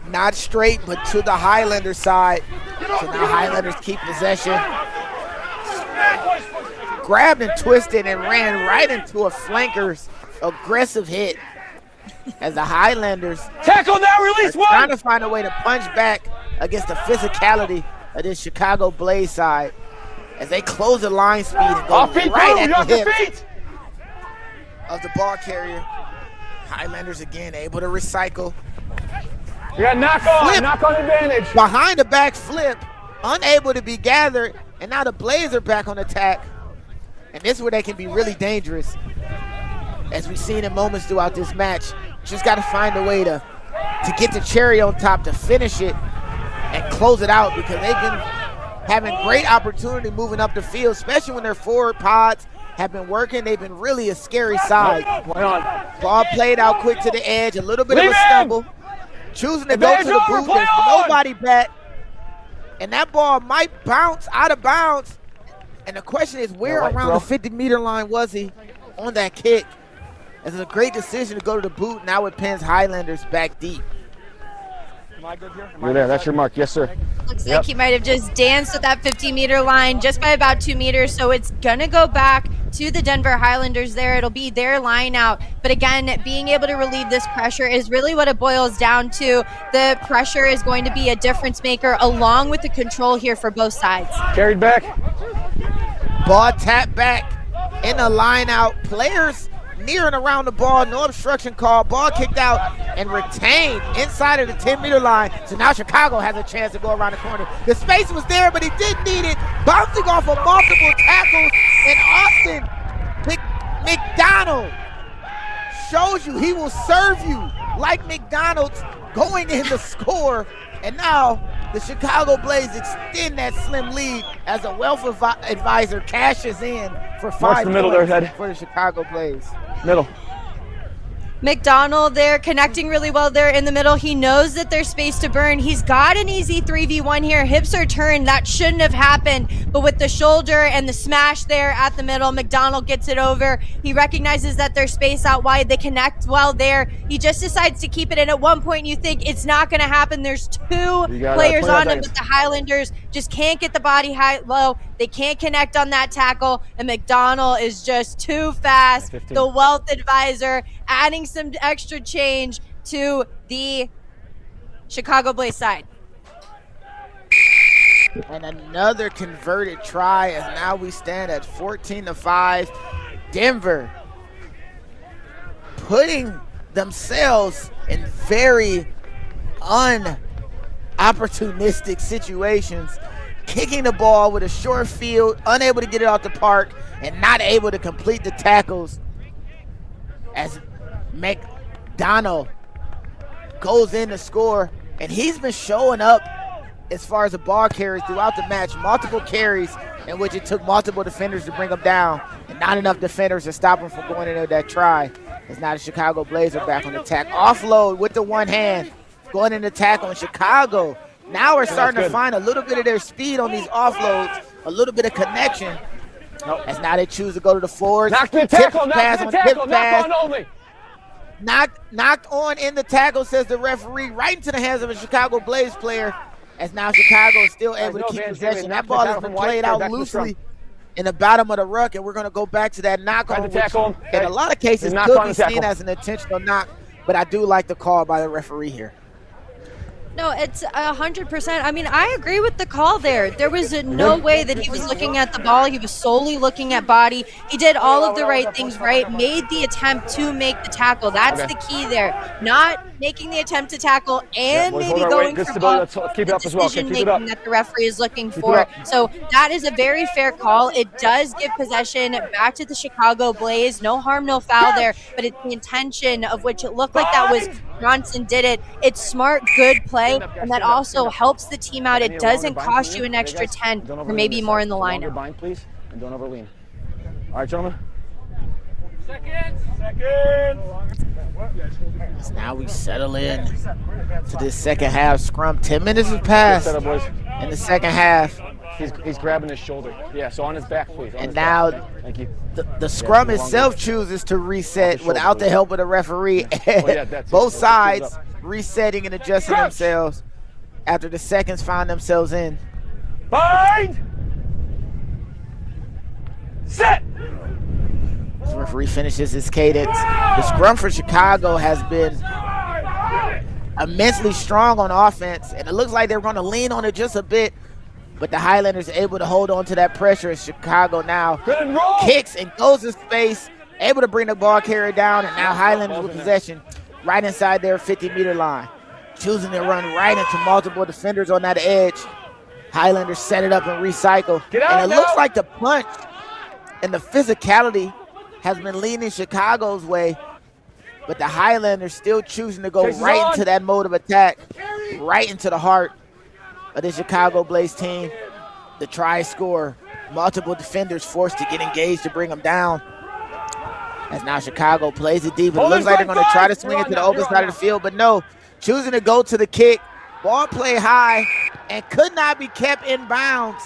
Not straight, but to the Highlanders side. So now Highlanders keep possession. Grabbed and twisted and ran right into a flanker's aggressive hit as the Highlanders tackle now, release one, trying to find a way to punch back against the physicality of this Chicago Blaze side as they close the line speed and go right at the hips of the ball carrier. Highlanders again able to recycle. You got knock on advantage. Behind the back flip, unable to be gathered, and now the Blaze are back on attack. And this is where they can be really dangerous. As we've seen in moments throughout this match, just got to find a way to get the cherry on top to finish it and close it out, because they've been having great opportunity moving up the field, especially when their forward pods have been working. They've been really a scary side. Ball played out quick to the edge, a little bit of a stumble. Choosing to go to the boot, there's nobody back. And that ball might bounce out of bounds. And the question is, where around the 50-meter line was he on that kick? It's a great decision to go to the boot. Now it pins Highlanders back deep. You're there, that's your mark, yes sir. Looks like he might have just danced at that 50-meter line just by about 2 meters, so it's gonna go back to the Denver Highlanders there. It'll be their line out, but again, being able to relieve this pressure is really what it boils down to. The pressure is going to be a difference maker along with the control here for both sides. Carried back. Ball tapped back in the line out. Players near and around the ball, no obstruction call. Ball kicked out and retained inside of the 10-meter line. So now Chicago has a chance to go around the corner. The space was there, but he didn't need it. Bouncing off of multiple tackles, and Austin McDonald shows you he will serve you like McDonald's, going in the score. And now the Chicago Blaze extend that slim lead as a wealth advisor cashes in for 5 points for the Chicago Blaze. Middle. McDonald there connecting really well there in the middle. He knows that there's space to burn. He's got an easy 3v1 here. Hips are turned. That shouldn't have happened. But with the shoulder and the smash there at the middle, McDonald gets it over. He recognizes that there's space out wide. They connect well there. He just decides to keep it. And at one point you think it's not going to happen. There's 2 players on him, but the Highlanders just can't get the body high low. They can't connect on that tackle. And McDonald is just too fast. 15. The wealth advisor adding some extra change to the Chicago Blaze side. And another converted try, as now we stand at 14-5. Denver putting themselves in very unopportunistic situations, kicking the ball with a short field, unable to get it off the park, and not able to complete the tackles as McDonald goes in to score. And he's been showing up as far as the ball carries throughout the match. Multiple carries in which it took multiple defenders to bring him down, and not enough defenders to stop him from going into that try. As now the Chicago Blaze are back on attack. Offload with the one hand, going into tackle. And Chicago now are starting to find a little bit of their speed on these offloads, a little bit of connection. As now they choose to go to the forwards. Knock the tackle, knock the tackle, knock on only. Knocked on in the tackle, says the referee, right into the hands of a Chicago Blaze player. As now Chicago is still able to keep possession. That ball has been played out loosely in the bottom of the ruck, and we're going to go back to that knock on, which in a lot of cases could be seen as an intentional knock, but I do like the call by the referee here. No, it's 100%. I mean, I agree with the call there. There was no way that he was looking at the ball. He was solely looking at body. He did all of the right things right, made the attempt to make the tackle. That's the key there. Not making the attempt to tackle and maybe going for ball. Keep it up as well. Decision making that the referee is looking for. So that is a very fair call. It does give possession back to the Chicago Blaze. No harm, no foul there, but it's the intention of which it looked like that was Johnson did it. It's smart, good play, and that also helps the team out. It doesn't cost you an extra 10 or maybe more in the lineup. Bind, please, and don't overlean. All right, gentlemen. Seconds. So now we settle in to this second half scrum. 10 minutes has passed in the second half. He's grabbing his shoulder. Yeah, so on his back, please. And now thank you. The scrum itself chooses to reset without the help of the referee. Both sides resetting and adjusting themselves after the seconds find themselves in. Bind! Set! The referee finishes his cadence. The scrum for Chicago has been immensely strong on offense, and it looks like they're going to lean on it just a bit, but the Highlanders are able to hold on to that pressure as Chicago now kicks and goes to space, able to bring the ball carrier down, and now Highlanders with possession right inside their 50-meter line, choosing to run right into multiple defenders on that edge. Highlanders set it up and recycle, and it looks like the punch and the physicality has been leaning Chicago's way, but the Highlanders still choosing to go right into that mode of attack, right into the heart of the Chicago Blaze team. The try score, multiple defenders forced to get engaged to bring them down. As now Chicago plays it deep. It looks like they're going to try to swing it to the open side of the field, but no, choosing to go to the kick. Ball play high and could not be kept in bounds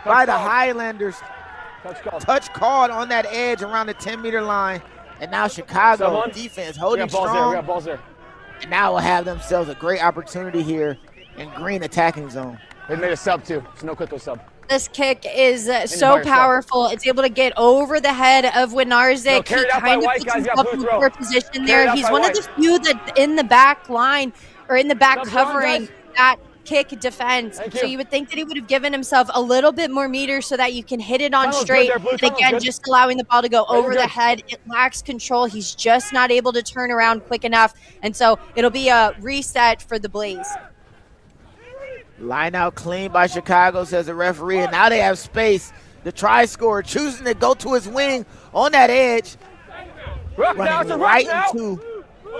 by the Highlanders. Touch called on that edge around the 10-meter line. And now Chicago defense holding strong. And now will have themselves a great opportunity here in green attacking zone. They made a sub too, so no quick sub. This kick is so powerful. It's able to get over the head of Winarzik. He kind of puts himself in poor position there. He's one of the few that in the back line or in the back covering that kick defense. So you would think that he would have given himself a little bit more meters so that you can hit it on straight. And again, just allowing the ball to go over the head. It lacks control. He's just not able to turn around quick enough. And so it'll be a reset for the Blaze. Line out clean by Chicago, says the referee. And now they have space. The try scorer choosing to go to his wing on that edge. Running right into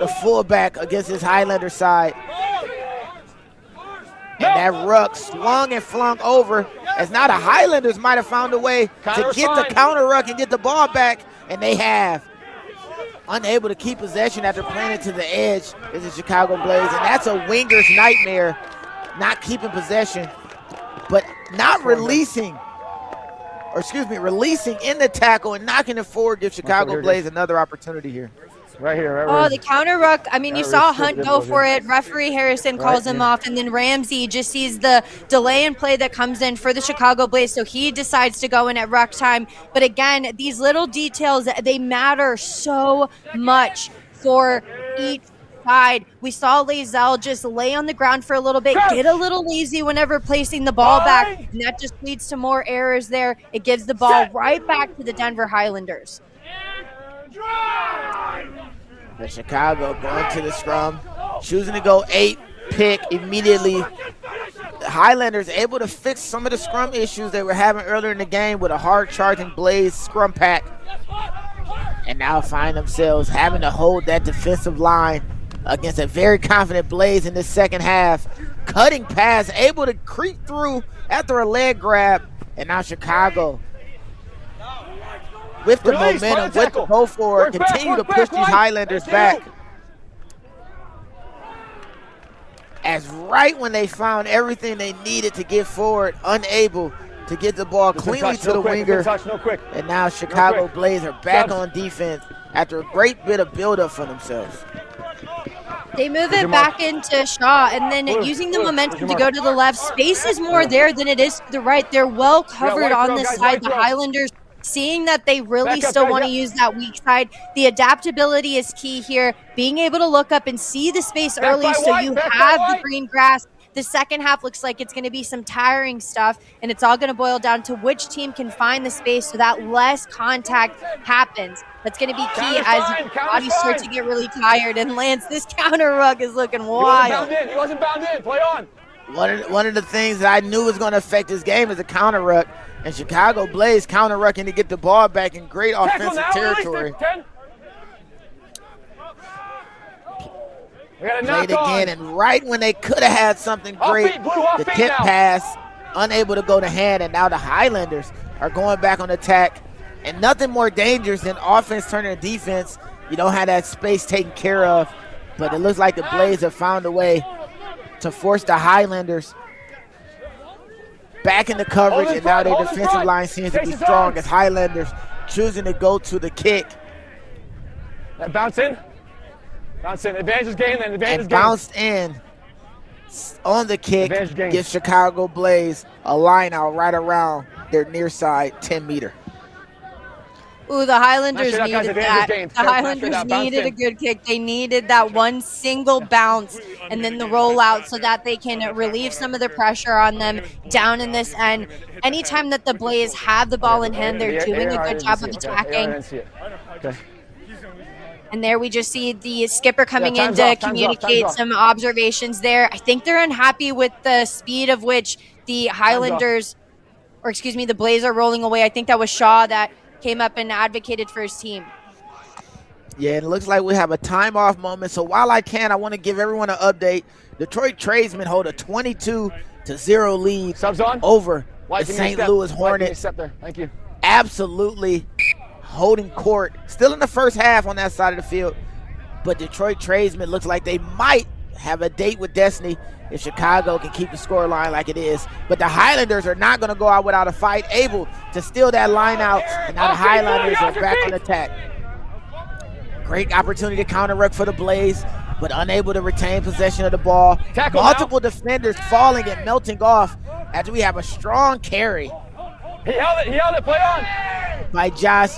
the fullback against his Highlander side. And that ruck swung and flung over as now the Highlanders might have found a way to get the counter ruck and get the ball back, and they have. Unable to keep possession after playing it to the edge is the Chicago Blaze, and that's a winger's nightmare, not keeping possession, but not releasing, or excuse me, releasing in the tackle and knocking it forward gives Chicago Blaze another opportunity here. Right here. Oh, the counter ruck. I mean, you saw Hunt go for it. Referee Harrison calls him off, and then Ramsey just sees the delay in play that comes in for the Chicago Blaze, so he decides to go in at ruck time. But again, these little details, they matter so much for each side. We saw Lazelle just lay on the ground for a little bit, get a little lazy whenever placing the ball back, and that just leads to more errors there. It gives the ball right back to the Denver Highlanders. The Chicago going to the scrum, choosing to go 8 pick immediately. The Highlanders able to fix some of the scrum issues they were having earlier in the game with a hard charging Blaze scrum pack. And now find themselves having to hold that defensive line against a very confident Blaze in this second half. Cutting pass, able to creep through after a leg grab. And now Chicago, with the momentum, with the go forward, continue to push these Highlanders back. As right when they found everything they needed to get forward, unable to get the ball cleanly to the winger. And now Chicago Blaze are back on defense after a great bit of buildup for themselves. They move it back into Shaw, and then using the momentum to go to the left. Space is more there than it is to the right. They're well covered on this side. The Highlanders, seeing that they really still want to use that weak side. The adaptability is key here. Being able to look up and see the space early so you have the green grass The second half looks like it's going to be some tiring stuff, and it's all going to boil down to which team can find the space so that less contact happens. That's going to be key as bodies start to get really tired. And Lance, this counter ruck is looking wild. He wasn't bound in. Play on. One of the things that I knew was going to affect this game is the counter ruck. And Chicago Blaze counter rucking to get the ball back in great offensive territory. Played again, and right when they could have had something great, the tip pass, unable to go to hand, and now the Highlanders are going back on attack. And nothing more dangerous than offense turning to defense. You don't have that space taken care of, but it looks like the Blaze have found a way to force the Highlanders back into coverage, and now their defensive line seems to be strong as Highlanders choosing to go to the kick. Bounce in. Bounce in. Advantage is gained, then advantage is gained. Bounced in on the kick, gives Chicago Blaze a line out right around their near side 10-meter. Ooh, the Highlanders needed that. The Highlanders needed a good kick. They needed that one single bounce and then the rollout so that they can relieve some of the pressure on them down in this end. Anytime that the Blaze have the ball in hand, they're doing a good job of attacking. And there we just see the skipper coming in to communicate some observations there. I think they're unhappy with the speed of which the Highlanders, or excuse me, the Blaze are rolling away. I think that was Shaw that came up and advocated for his team. Yeah, it looks like we have a time off moment. So while I want to give everyone an update. Detroit Tradesmen hold a 22-0 lead over the St. Louis Hornets. Thank you. Absolutely holding court. Still in the first half on that side of the field. But Detroit Tradesmen looks like they might have a date with destiny if Chicago can keep the score line like it is. But the Highlanders are not going to go out without a fight, able to steal that line out, and now the Highlanders are back on attack. Great opportunity to counter ruck for the Blaze, but unable to retain possession of the ball. Multiple defenders falling and melting off as we have a strong carry. He held it, play on! By Josh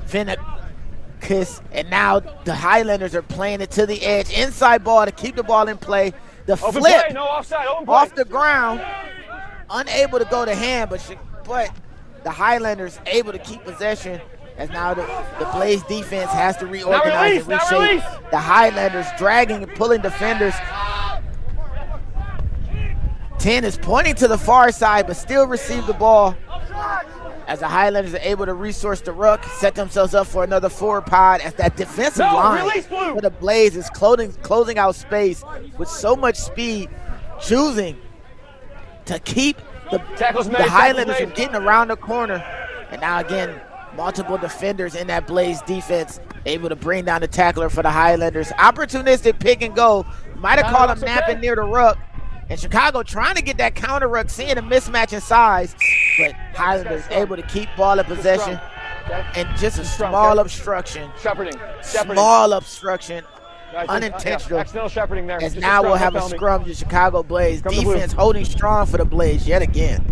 Vinicus, and now the Highlanders are playing it to the edge. Inside ball to keep the ball in play. The open flip play, no offside, off the ground, unable to go to hand, but the Highlanders able to keep possession as now the Blaze defense has to reorganize and reshape. The Highlanders dragging and pulling defenders. 10 is pointing to the far side, but still receive the ball as the Highlanders are able to resource the ruck, set themselves up for another forward pod as that defensive line for the Blaze is closing out space with so much speed, choosing to keep the Highlanders from getting around the corner. And now again, multiple defenders in that Blaze defense able to bring down the tackler for the Highlanders. Opportunistic pick and go. Might have caught him napping near the ruck. And Chicago trying to get that counter ruck, seeing a mismatch in size, but Highlanders able to keep ball in possession and just a small obstruction. Small obstruction, unintentional. Accidental shepherding there. As now we'll have a scrum to Chicago Blaze. Defense holding strong for the Blaze yet again.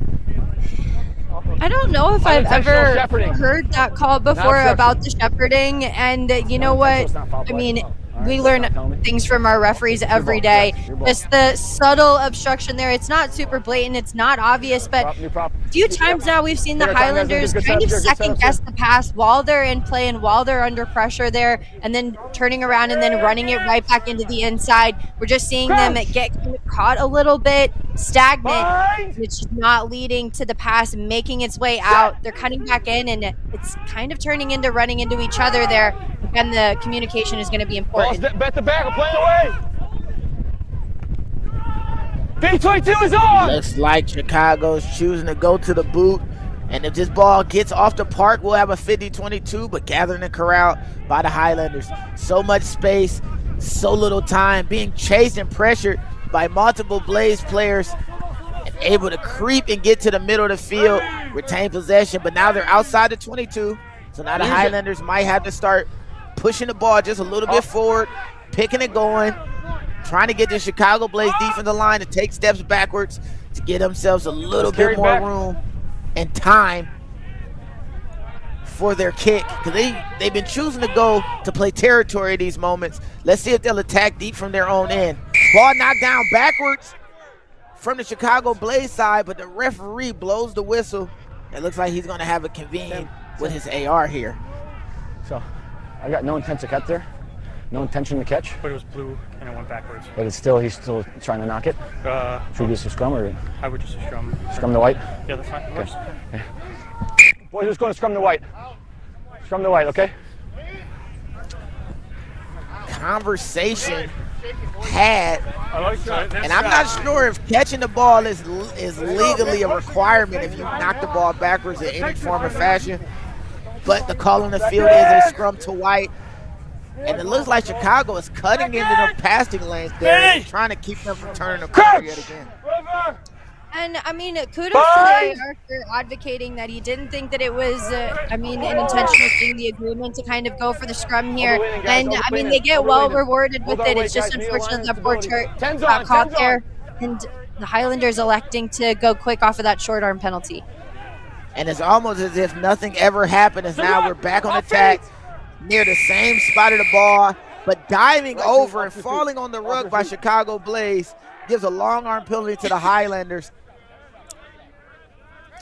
I don't know if I've ever heard that call before about the shepherding, and you know what? I mean, we learn things from our referees every day. Just the subtle obstruction there. It's not super blatant. It's not obvious, but a few times now we've seen the Highlanders kind of second guess the pass while they're in play and while they're under pressure there, and then turning around and then running it right back into the inside. We're just seeing them get caught a little bit stagnant, which is not leading to the pass making its way out. They're cutting back in, and it's kind of turning into running into each other there. Again, the communication is going to be important. Bet the back, we're playing away. B22 is on. Looks like Chicago's choosing to go to the boot. And if this ball gets off the park, we'll have a 50-22, but gathering and corralled by the Highlanders. So much space, so little time, being chased and pressured by multiple Blaze players, and able to creep and get to the middle of the field, retain possession, but now they're outside the 22. So now the Highlanders might have to start pushing the ball just a little bit forward, picking it going, trying to get the Chicago Blaze defensive line to take steps backwards to get themselves a little bit more room and time for their kick, because they've been choosing to go to play territory at these moments. Let's see if they'll attack deep from their own end. Ball knocked down backwards from the Chicago Blaze side, but the referee blows the whistle. It looks like he's going to have a convene with his AR here. So, I got no intent to cut there. No intention to catch. But it was blue and it went backwards. But he's still trying to knock it? Should we do some scrum or? I would just scrum. Scrum the white? Yeah, that's fine. Okay. Yeah. Boys, who's going to scrum the white? Scrum the white, okay? Conversation had, and I'm not sure if catching the ball is legally a requirement if you knock the ball backwards in any form or fashion, but the call on the field is a scrum to white, and it looks like Chicago is cutting into the passing lanes there and trying to keep them from turning the corner yet again. And, I mean, kudos to the AR for advocating that he didn't think that it was, an intentional thing, the agreement to kind of go for the scrum here. And, I mean, they get well rewarded with it. It's just unfortunate that poor Chart got caught there. And the Highlanders electing to go quick off of that short arm penalty. And it's almost as if nothing ever happened, as now we're back on attack near the same spot of the ball, but diving over and falling on the rug by Chicago Blaze gives a long arm penalty to the Highlanders.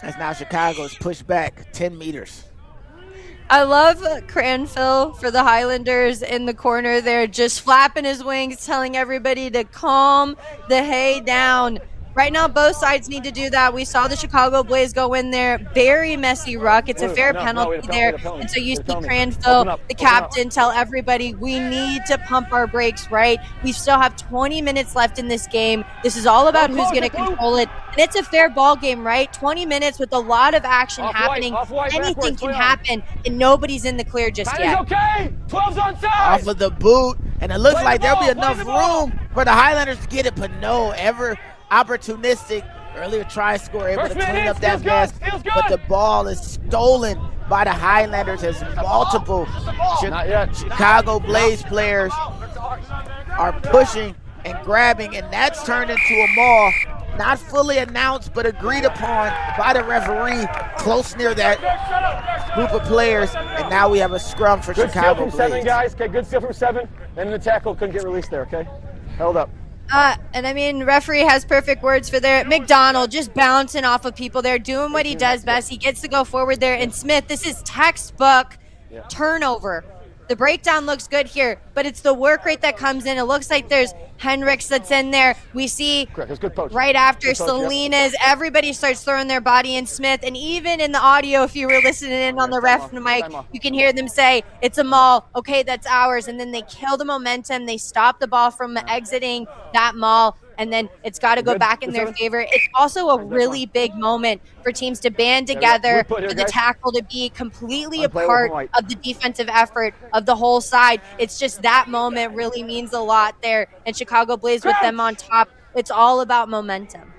As now Chicago is pushed back 10 meters. I love Cranfill for the Highlanders in the corner there, just flapping his wings, telling everybody to calm the hay down. Right now, both sides need to do that. We saw the Chicago Blaze go in there. Very messy ruck. It's a fair penalty there. And so you see Cranfill, the captain, tell everybody we need to pump our brakes, right? We still have 20 minutes left in this game. This is all about who's going to control it. And it's a fair ball game, right? 20 minutes with a lot of action happening. Anything can happen, and nobody's in the clear just yet. Okay. 12's onside. Off of the boot, and it looks like there'll be enough room for the Highlanders to get it, but no, ever opportunistic earlier try score, able to clean up that mess, but the ball is stolen by the Highlanders as multiple Chicago Blaze players are pushing and grabbing, and that's turned into a maul, not fully announced but agreed upon by the referee close near that group of players, and now we have a scrum for Good Chicago steal from Blaze. 7, guys. Okay, good steal from 7, and the tackle couldn't get released there, okay? Held up. And I mean, referee has perfect words for there. McDonald just bouncing off of people there, doing what he does best. He gets to go forward there. And Smith, this is textbook turnover. The breakdown looks good here, but it's the work rate that comes in. It looks like there's Henricks that's in there. We see right after Salinas, everybody starts throwing their body in Smith. And even in the audio, if you were listening in on the ref mic, you can hear them say, it's a maul. Okay, that's ours. And then they kill the momentum. They stop the ball from exiting that maul. And then it's got to go back in their favor. It's also a really big moment for teams to band together, for the tackle to be completely a part of the defensive effort of the whole side. It's just that moment really means a lot there. And Chicago Blaze with them on top. It's all about momentum.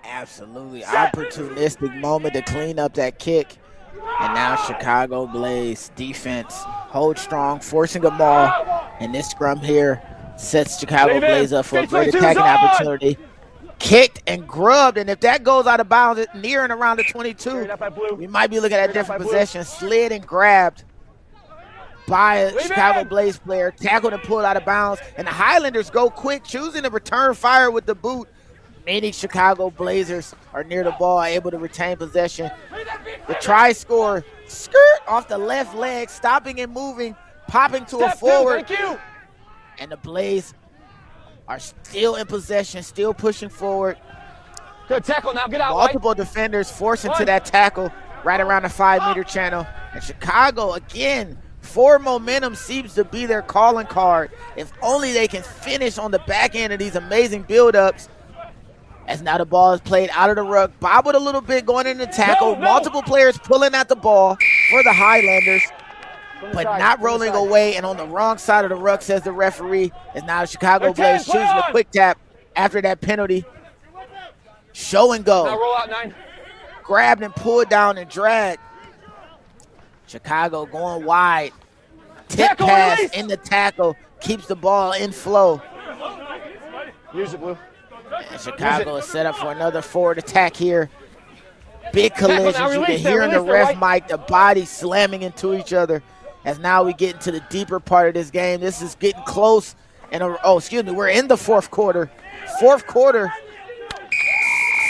Absolutely opportunistic moment to clean up that kick. And now Chicago Blaze defense holds strong, forcing a maul. And this scrum here sets Chicago Blaze up for a great attacking opportunity. Kicked and grubbed, and if that goes out of bounds near and around the 22, we might be looking at a different possession. Slid and grabbed by a Chicago Blaze player, tackled and pulled out of bounds, and the Highlanders go quick, choosing to return fire with the boot. Many Chicago Blazers are near the ball, able to retain possession. The try score, skirt off the left leg, stopping and moving, popping to a forward. And the Blaze are still in possession, still pushing forward. Good tackle now, get out. Multiple defenders forced into that tackle right around the 5-meter channel. And Chicago, again, forward momentum seems to be their calling card. If only they can finish on the back end of these amazing build-ups. As now the ball is played out of the ruck, bobbled a little bit going into tackle. Multiple players pulling at the ball for the Highlanders, but not rolling away, and on the wrong side of the ruck, says the referee, is now the Chicago Blaze choosing a quick tap after that penalty. Show and go. Now roll out 9. Grabbed and pulled down and dragged. Chicago going wide. Tip pass in the tackle, keeps the ball in flow. Use it, Blue. And Chicago is set up for another forward attack here. Big collisions. You can hear in the ref mic the bodies slamming into each other. as now we get into the deeper part of this game. This is getting close. And we're in the fourth quarter.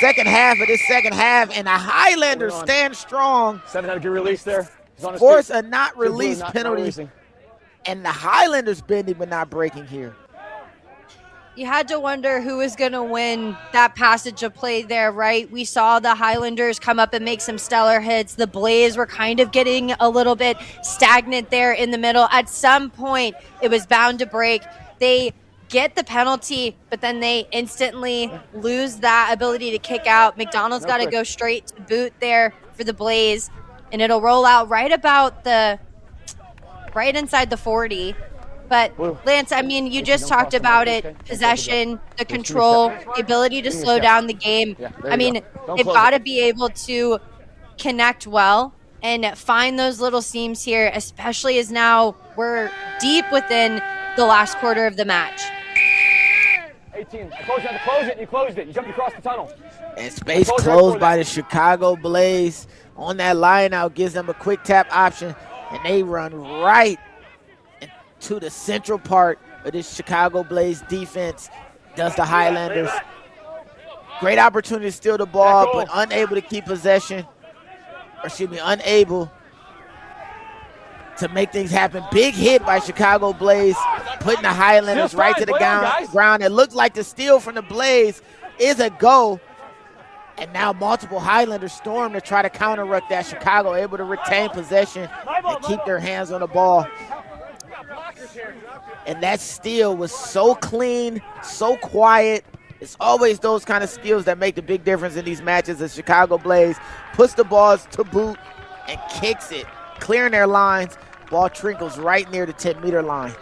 Second half of this second half, and the Highlanders stand strong. 7 had a good release there. Force a not release penalty. And the Highlanders bending but not breaking here. You had to wonder who was going to win that passage of play there, right? We saw the Highlanders come up and make some stellar hits. The Blaze were kind of getting a little bit stagnant there in the middle. At some point, it was bound to break. They get the penalty, but then they instantly lose that ability to kick out. McDonald's got to go straight to boot there for the Blaze, and it'll roll out right inside the 40. But Lance, I mean, you just talked about it, possession, the control, the ability to slow down the game. I mean, they've got to be able to connect well and find those little seams here, especially as now we're deep within the last quarter of the match. 18. I told you how to close it, and you closed it. You jumped across the tunnel. And space closed by the Chicago Blaze on that line out, gives them a quick tap option, and they run right to the central part of this Chicago Blaze defense. Does the Highlanders. Great opportunity to steal the ball, but unable to keep possession. Unable to make things happen. Big hit by Chicago Blaze, putting the Highlanders right to the ground. It looked like the steal from the Blaze is a go. And now multiple Highlanders storm to try to counter-ruck that. Chicago able to retain possession and keep their hands on the ball. And that steal was so clean, so quiet. It's always those kind of steals that make the big difference in these matches as Chicago Blaze puts the balls to boot and kicks it, clearing their lines. Ball trickles right near the 10-meter line.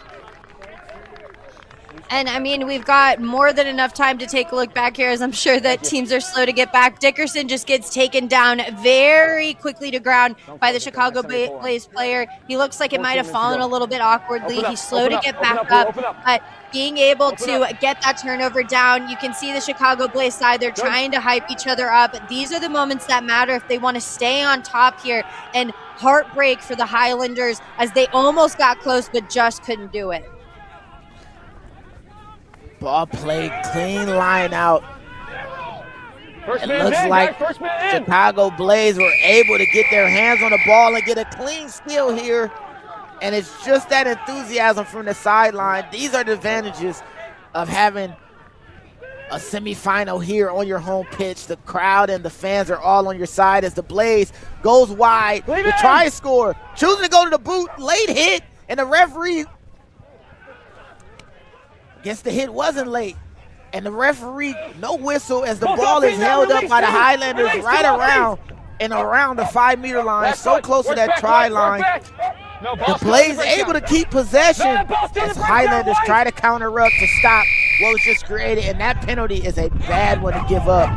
And, I mean, we've got more than enough time to take a look back here, as I'm sure that teams are slow to get back. Dickerson just gets taken down very quickly to ground by the Chicago Blaze player. He looks like it might have fallen a little bit awkwardly. He's slow to get back up, but being able to get that turnover down, you can see the Chicago Blaze side. They're trying to hype each other up. These are the moments that matter if they want to stay on top here. And heartbreak for the Highlanders as they almost got close but just couldn't do it. Ball played, clean line out. It looks like Chicago Blaze were able to get their hands on the ball and get a clean steal here. And it's just that enthusiasm from the sideline. These are the advantages of having a semifinal here on your home pitch. The crowd and the fans are all on your side as the Blaze goes wide. The try score, choosing to go to the boot, late hit, and the referee, guess the hit wasn't late. And the referee, no whistle as the ball is held up by the Highlanders right around the 5-meter line, so close to that try line. The Blaze able to keep possession as Highlanders try to counter-ruck to stop what was just created, and that penalty is a bad one to give up.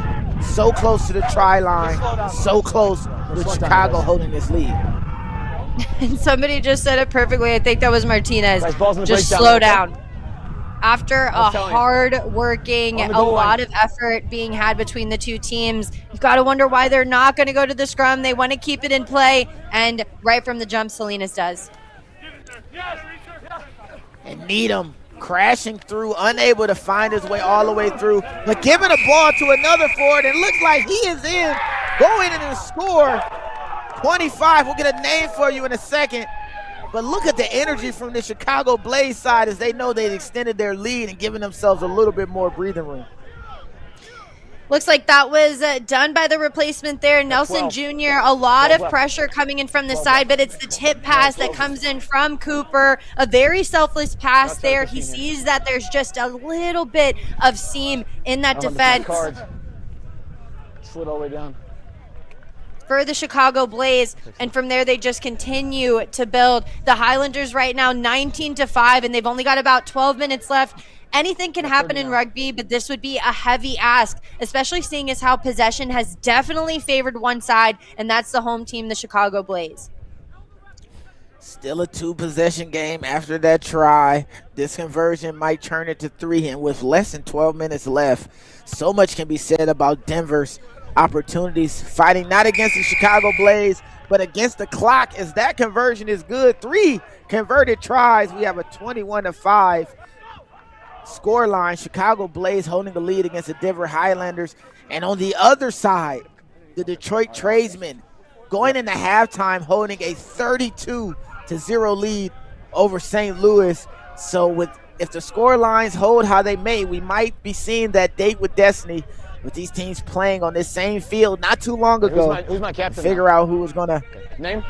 So close to the try line, so close with Chicago holding this lead. And somebody just said it perfectly. I think that was Martinez. Just slow down. After a hard-working, a lot of effort being had between the two teams, you've got to wonder why they're not going to go to the scrum. They want to keep it in play, and right from the jump, Salinas does. And Needham crashing through, unable to find his way all the way through, but giving the ball to another forward. It looks like he is in, going in and score. 25, we'll get a name for you in a second. But look at the energy from the Chicago Blaze side as they know they've extended their lead and given themselves a little bit more breathing room. Looks like that was done by the replacement there. Nelson Jr., a lot of pressure coming in from the side, but it's the tip pass that comes in from Cooper. A very selfless pass there. He sees that there's just a little bit of seam in that defense. Slid all the way down. For the Chicago Blaze, and from there they just continue to build. The Highlanders right now 19-5, and they've only got about 12 minutes left. Anything can happen in rugby, but this would be a heavy ask, especially seeing as how possession has definitely favored one side, and that's the home team, the Chicago Blaze. Still a 2-possession game after that try. This conversion might turn it to 3, and with less than 12 minutes left, so much can be said about Denver's opportunities, fighting not against the Chicago Blaze, but against the clock, as that conversion is good. 3 converted tries. We have a 21-5 scoreline. Chicago Blaze holding the lead against the Denver Highlanders. And on the other side, the Detroit Tradesmen going into halftime holding a 32-0 lead over St. Louis. So if the score lines hold how they may, we might be seeing that date with destiny with these teams playing on this same field not too long ago. Who's my captain? Figure out who was going to Name?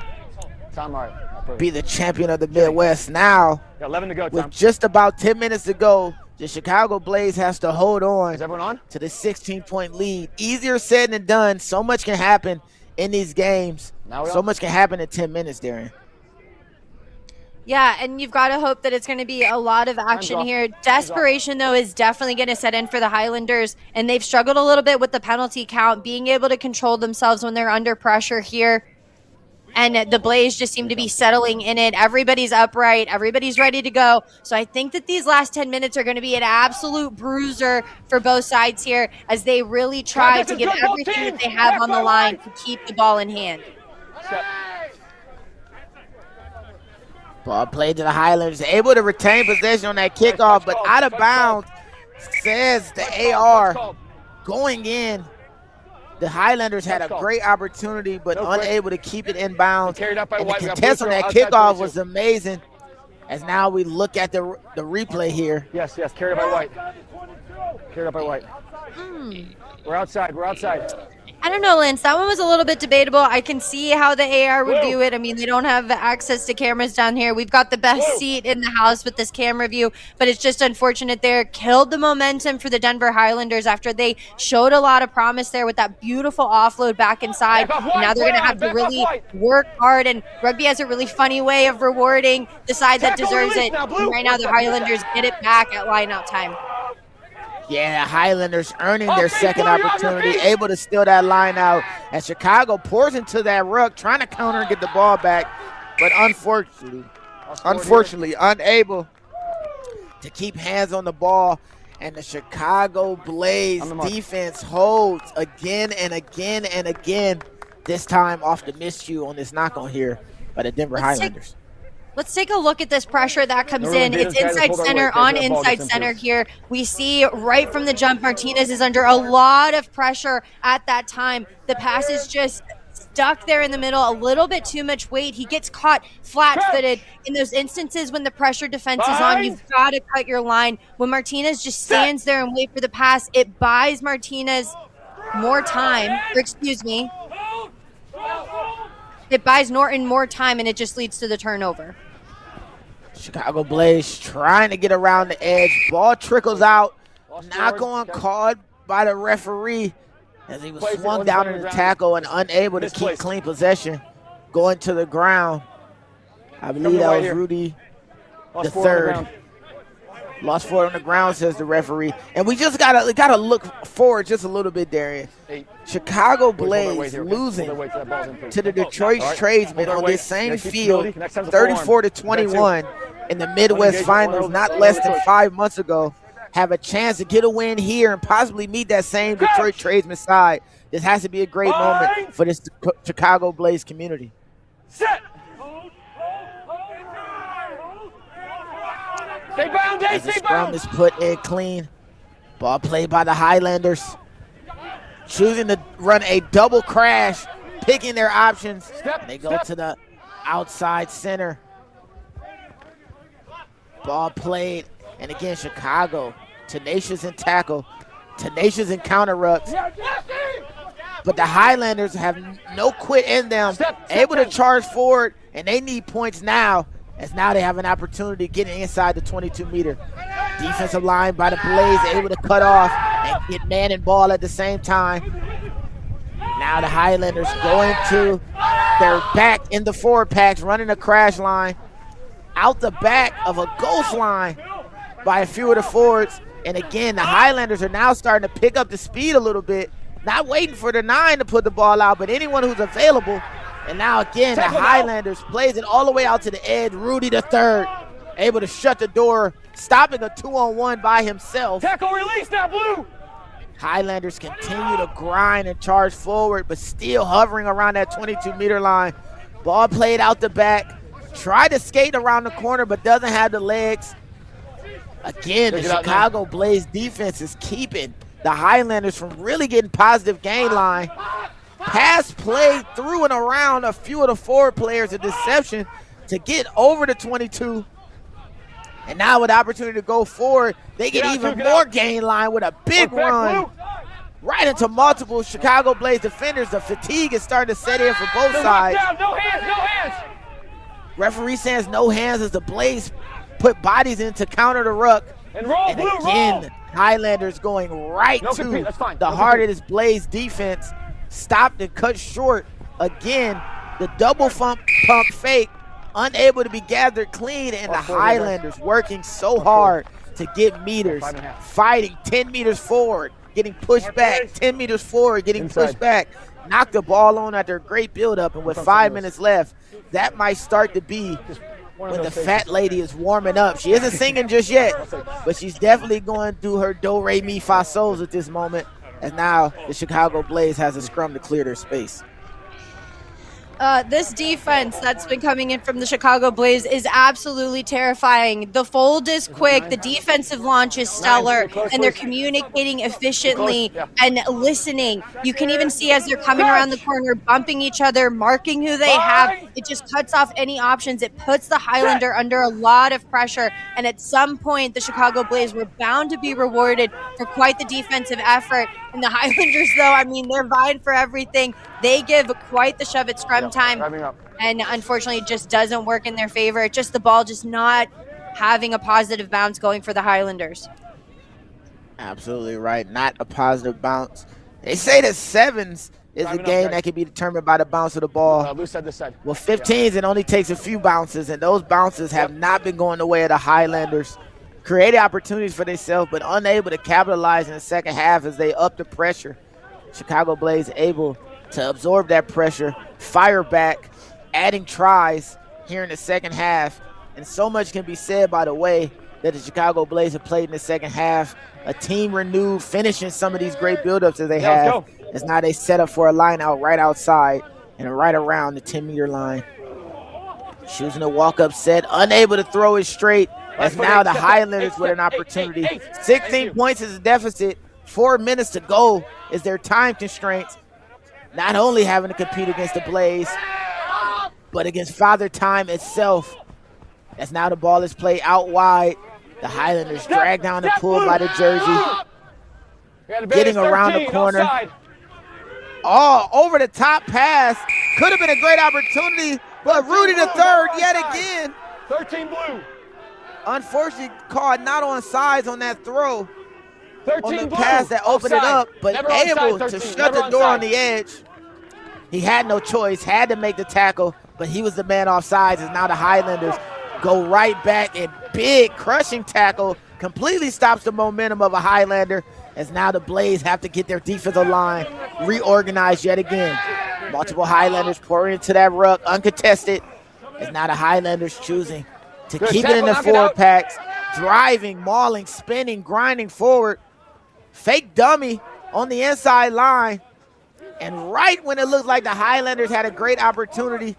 Tom. All right. be the champion of the Midwest. Now, Got 11 to go, Tom. with just about 10 minutes to go, the Chicago Blaze has to hold on to the 16-point lead. Easier said than done. So much can happen in these games. So much can happen in 10 minutes, Darian. Yeah, and you've got to hope that it's going to be a lot of action here. Desperation, though, is definitely going to set in for the Highlanders, and they've struggled a little bit with the penalty count, being able to control themselves when they're under pressure here. And the Blaze just seem to be settling in it. Everybody's upright. Everybody's ready to go. So I think that these last 10 minutes are going to be an absolute bruiser for both sides here as they really try to give everything that they have on the line to keep the ball in hand. Ball played to the Highlanders, able to retain possession on that kickoff, but out of bounds, says the AR going in. The Highlanders had a great opportunity, but unable to keep it inbounds. And the contest on that kickoff was amazing. As now we look at the replay here. Yes, carried up by White. Carried up by White. We're outside. I don't know, Lance. That one was a little bit debatable. I can see how the AR would view it. I mean, they don't have access to cameras down here. We've got the best seat in the house with this camera view, but it's just unfortunate there. Killed the momentum for the Denver Highlanders after they showed a lot of promise there with that beautiful offload back inside. And now they're going to have to really work hard, and Rugby has a really funny way of rewarding the side that deserves it. And right now the Highlanders get it back at line-out time. Yeah, Highlanders earning their second opportunity, able to steal that line out. As Chicago pours into that ruck, trying to counter and get the ball back, but unfortunately unable to keep hands on the ball. And the Chicago Blaze defense holds again and again and again, this time off the miscue on this knock on here by the Denver Highlanders. Let's take a look at this pressure that comes in. It's inside center on inside center here. We see right from the jump, Martinez is under a lot of pressure at that time. The pass is just stuck there in the middle, a little bit too much weight. He gets caught flat-footed. In those instances when the pressure defense is on, you've got to cut your line. When Martinez just stands there and wait for the pass, it buys Martinez more time, it buys Norton more time, and it just leads to the turnover. Chicago Blaze trying to get around the edge. Ball trickles out. Not going called by the referee as he was swung down in the tackle and unable to keep clean possession. Going to the ground. I believe that was Rudy the third. Lost 4 on the ground, says the referee. And we just gotta look forward just a little bit, Darian. Chicago Blaze losing to the Detroit Tradesmen on this same field, 34-21 in the Midwest Finals, not less than 5 months ago. Have a chance to get a win here and possibly meet that same Detroit Tradesman side. This has to be a great moment for this Chicago Blaze community. As the scrum is put in clean. Ball played by the Highlanders. Choosing to run a double crash, picking their options. And they go to the outside center. Ball played. And again, Chicago, tenacious in tackle, tenacious in counter rucks. But the Highlanders have no quit in them, able to charge forward, and they need points now, as now they have an opportunity getting inside the 22-meter. Defensive line by the Blaze able to cut off and get man and ball at the same time. Now the Highlanders going to their back in the forward packs, running a crash line out the back of a ghost line by a few of the forwards. And again, the Highlanders are now starting to pick up the speed a little bit, not waiting for the 9 to put the ball out, but anyone who's available. And now again, the Highlanders plays it all the way out to the edge. Rudy the third, able to shut the door, stopping a 2-on-1 by himself. Tackle release now, Blue. Highlanders continue to grind and charge forward, but still hovering around that 22-meter line Ball played out the back. Tried to skate around the corner, but doesn't have the legs. Again, the Chicago Blaze defense is keeping the Highlanders from really getting positive gain line. Pass play through and around a few of the forward players, a deception to get over the 22. And now with the opportunity to go forward, they get even more gain line with a big run right into multiple Chicago Blaze defenders. The fatigue is starting to set in for both sides. No hands, no hands. Referee says no hands as the Blaze put bodies in to counter the ruck. And roll, and again, Highlanders going right to the heart of this Blaze defense. Stopped and cut short. Again, the double pump fake, unable to be gathered clean, and the Highlanders working so hard to get meters, fighting 10 meters forward, getting pushed back, 10 meters forward, getting pushed back, knock the ball on after a great buildup, and with 5 minutes left, that might start to be when the fat lady is warming up. She isn't singing just yet, but she's definitely going to do her do, re, mi, fa, sols at this moment, as now the Chicago Blaze has a scrum to clear their space. This defense that's been coming in from the Chicago Blaze is absolutely terrifying. The fold is quick, the defensive launch is stellar, and they're communicating efficiently and listening. You can even see as they're coming around the corner, bumping each other, marking who they have. It just cuts off any options. It puts the Highlander under a lot of pressure, and at some point, the Chicago Blaze were bound to be rewarded for quite the defensive effort. And the Highlanders, though, I mean, they're vying for everything. They give quite the shove at scrum time, and unfortunately it just doesn't work in their favor. Just the ball just not having a positive bounce going for the Highlanders. Absolutely right, not a positive bounce. They say that sevens is a game that can be determined by the bounce of the ball. Loose side to side. Well, 15s, it only takes a few bounces, and those bounces have not been going the way of the Highlanders. Created opportunities for themselves, but unable to capitalize in the second half as they up the pressure. Chicago Blaze able to absorb that pressure, fire back, adding tries here in the second half. And so much can be said by the way that the Chicago Blaze have played in the second half. A team renewed, finishing some of these great buildups that they have. As now they set up for a line out right outside and right around the 10-meter line. Choosing a walk-up set, unable to throw it straight. As now the Highlanders with an opportunity. 16 points is a deficit. 4 minutes to go is their time constraints. Not only having to compete against the Blaze, but against Father Time itself. As now the ball is played out wide. The Highlanders drag down the pull by the jersey. Getting around the corner. Oh, over the top pass. Could have been a great opportunity, but Rudy the third yet again. 13 blue. Unfortunately called not on sides on that throw. 13 on the pass that opened it up, but able to shut the door on the edge. He had no choice, had to make the tackle, but he was the man off sides, as now the Highlanders go right back, and big crushing tackle completely stops the momentum of a Highlander, as now the Blaze have to get their defensive line reorganized yet again. Multiple Highlanders pour into that ruck, uncontested, as now the Highlanders choosing to keep it in the forward packs, driving, mauling, spinning, grinding forward. Fake dummy on the inside line. And right when it looked like the Highlanders had a great opportunity,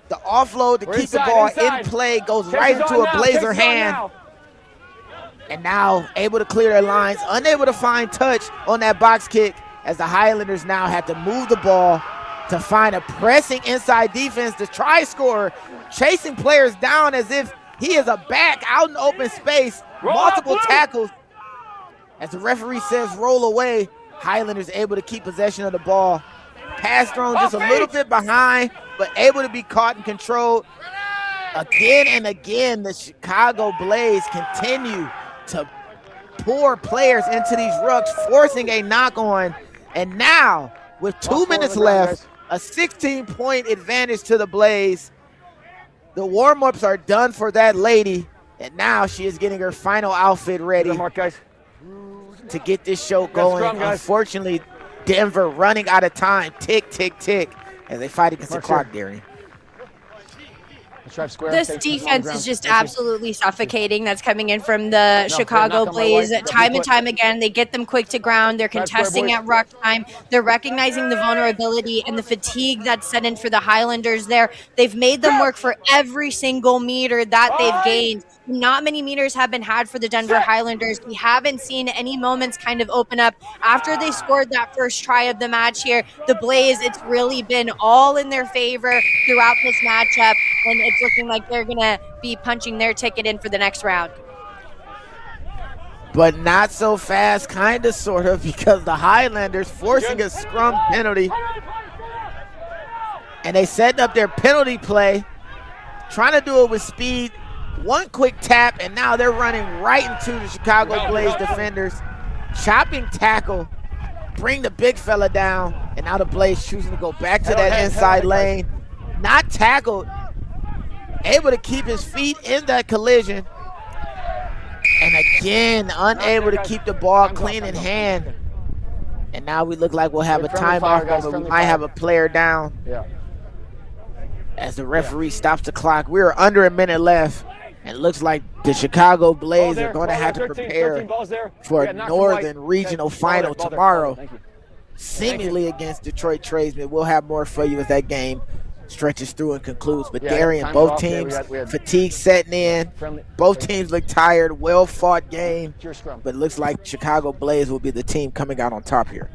the offload to keep the ball in play goes right into a Blazer hand. And now able to clear their lines, unable to find touch on that box kick, as the Highlanders now have to move the ball to find a pressing inside defense to try score, chasing players down as if he is a back out in open space. Multiple tackles. As the referee says roll away, Highlanders able to keep possession of the ball. Pass thrown just a little bit behind, but able to be caught and controlled. Again and again, the Chicago Blaze continue to pour players into these rucks, forcing a knock on. And now, with 2 minutes left, a 16-point advantage to the Blaze. The warm-ups are done for that lady, and now she is getting her final outfit ready to get this show going. Unfortunately, Denver running out of time. Tick, tick, tick, as they fight against the clock, Darian. Drive square. This Take defense ground. is just Thank you. absolutely suffocating that's coming in from the Chicago knock on my Blaze. leg. Time and Foot. time again, they get them quick to ground. They're Drive square, contesting boys. at ruck time. They're recognizing the vulnerability and the fatigue that's set in for the Highlanders there. They've made them work for every single meter that they've gained. Not many meters have been had for the Denver Highlanders. We haven't seen any moments kind of open up after they scored that first try of the match here. The Blaze, it's really been all in their favor throughout this matchup, and it's looking like they're going to be punching their ticket in for the next round. But not so fast, kind of, sort of, because the Highlanders forcing a scrum penalty. And they setting up their penalty play, trying to do it with speed. One quick tap, and now they're running right into the Chicago Blaze defenders. Chopping tackle, bring the big fella down, and now the Blaze choosing to go back to that inside lane. Not tackled, able to keep his feet in that collision. And again, unable to keep the ball clean in hand. And now we look like we'll have a timeout, but we might have a player down. As the referee stops the clock. We're under a minute left. And it looks like the Chicago Blaze are going to have to prepare for a Northern Regional Final tomorrow, seemingly against Detroit Tradesmen. We'll have more for you as that game stretches through and concludes. But Darian, both teams, fatigue setting in. Both teams look tired, well-fought game. But it looks like Chicago Blaze will be the team coming out on top here.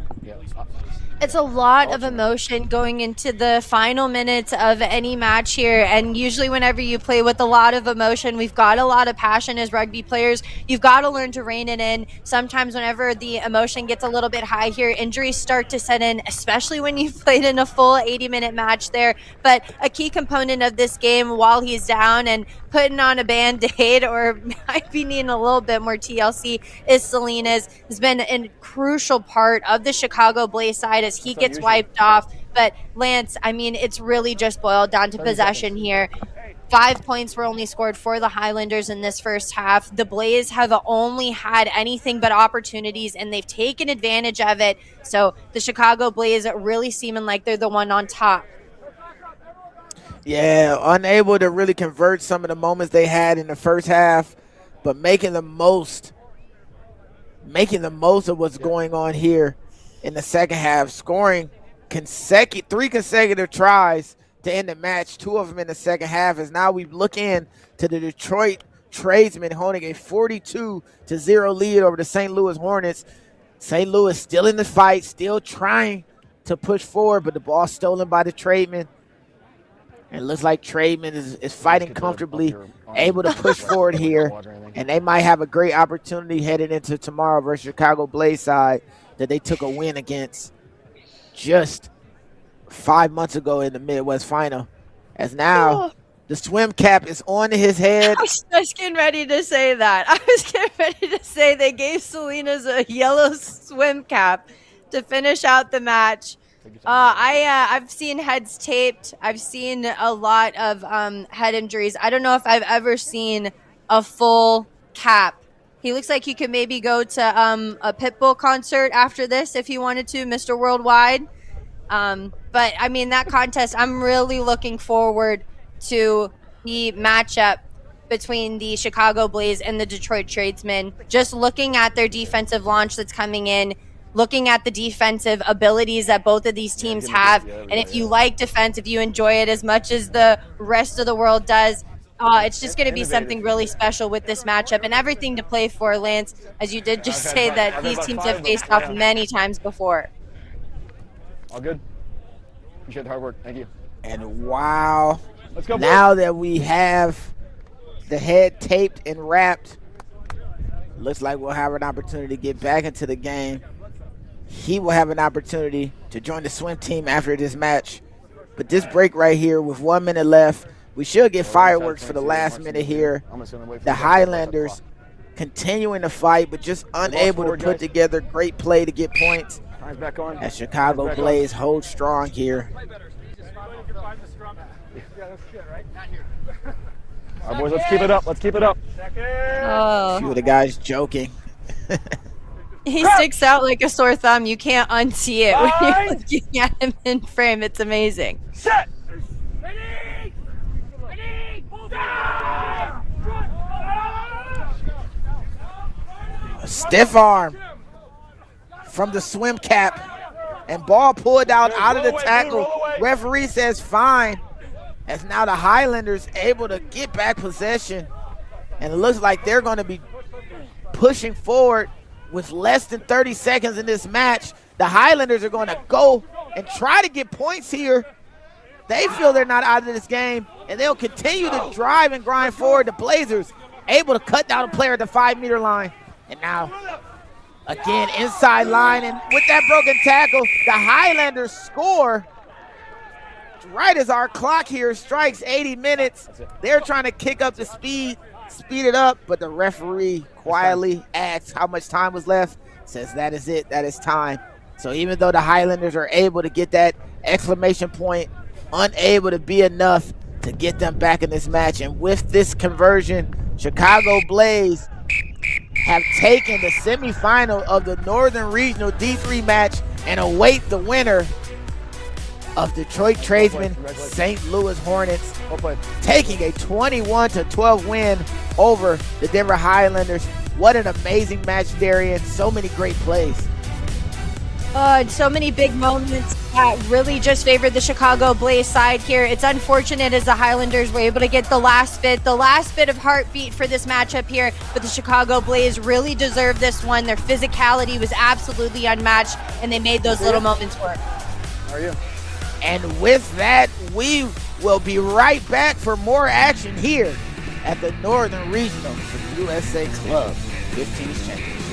It's a lot of emotion going into the final minutes of any match here, and usually whenever you play with a lot of emotion, we've got a lot of passion as rugby players. You've got to learn to rein it in. Sometimes whenever the emotion gets a little bit high here, injuries start to set in, especially when you've played in a full 80-minute match there. But a key component of this game while he's down and putting on a Band-Aid or might be needing a little bit more TLC is Salinas. Has been a crucial part of the Chicago Blaze side as he gets wiped off. But Lance, I mean, it's really just boiled down to possession here. 5 points were only scored for the Highlanders in this first half. The Blaze have only had anything but opportunities, and they've taken advantage of it. So the Chicago Blaze really seeming like they're the one on top. Yeah, unable to really convert some of the moments they had in the first half, but making the most of what's going on here in the second half, scoring 3 consecutive tries to end the match, 2 of them in the second half, as now we look in to the Detroit Tradesmen holding a 42-0 lead over the St. Louis Hornets. St. Louis still in the fight, still trying to push forward, but the ball stolen by the Tradesmen. And it looks like Tradesmen is fighting comfortably, able to push forward here. And they might have a great opportunity headed into tomorrow versus Chicago Blaze side that they took a win against just 5 months ago in the Midwest Final. As now the swim cap is on his head. I was just getting ready to say that. I was getting ready to say they gave Salinas a yellow swim cap to finish out the match. I've seen heads taped. I've seen a lot of head injuries. I don't know if I've ever seen a full cap. He looks like he could maybe go to a Pitbull concert after this if he wanted to, Mr. Worldwide. But, I mean, that contest, I'm really looking forward to the matchup between the Chicago Blaze and the Detroit Tradesmen. Just looking at their defensive launch that's coming in, looking at the defensive abilities that both of these teams have. And if you like defense, if you enjoy it as much as the rest of the world does, it's just going to be something really special with this matchup and everything to play for, Lance, as you did just say that these teams have faced off many times before. All good. Appreciate the hard work. Thank you. And wow, Let's go, now that we have the head taped and wrapped, looks like we'll have an opportunity to get back into the game. He will have an opportunity to join the swim team after this match. But this break right here with 1 minute left, we should get fireworks for the last minute here. The Highlanders continuing to fight, but just unable to put together great play to get points. As Chicago Blaze holds strong here. All right, boys, let's keep it up. Let's keep it up. A few of the guys joking. He sticks out like a sore thumb. You can't unsee it when you're looking at him in frame. It's amazing. Set. A stiff arm from the swim cap. And ball pulled out of the tackle. Referee says fine. As now the Highlanders able to get back possession. And it looks like they're going to be pushing forward with less than 30 seconds in this match. The Highlanders are going to go and try to get points here. They feel they're not out of this game, and they'll continue to drive and grind forward. The Blazers able to cut down a player at the 5-meter line. And now, again, inside line, and with that broken tackle, the Highlanders score right as our clock here strikes 80 minutes. They're trying to kick up the speed it up, but the referee quietly asks how much time was left, says that is it, that is time. So even though the Highlanders are able to get that exclamation point, unable to be enough to get them back in this match. And with this conversion, Chicago Blaze have taken the semifinal of the Northern Regional D3 match and await the winner of Detroit Tradesmen St. Louis Hornets, taking a 21-12 win over the Denver Highlanders. What an amazing match, Darian. So many great plays. So many big moments that really just favored the Chicago Blaze side here. It's unfortunate as the Highlanders were able to get the last bit of heartbeat for this matchup here, but the Chicago Blaze really deserved this one. Their physicality was absolutely unmatched, and they made those little moments work. How are you? And with that, we will be right back for more action here at the Northern Regional for USA Club 15 Championship.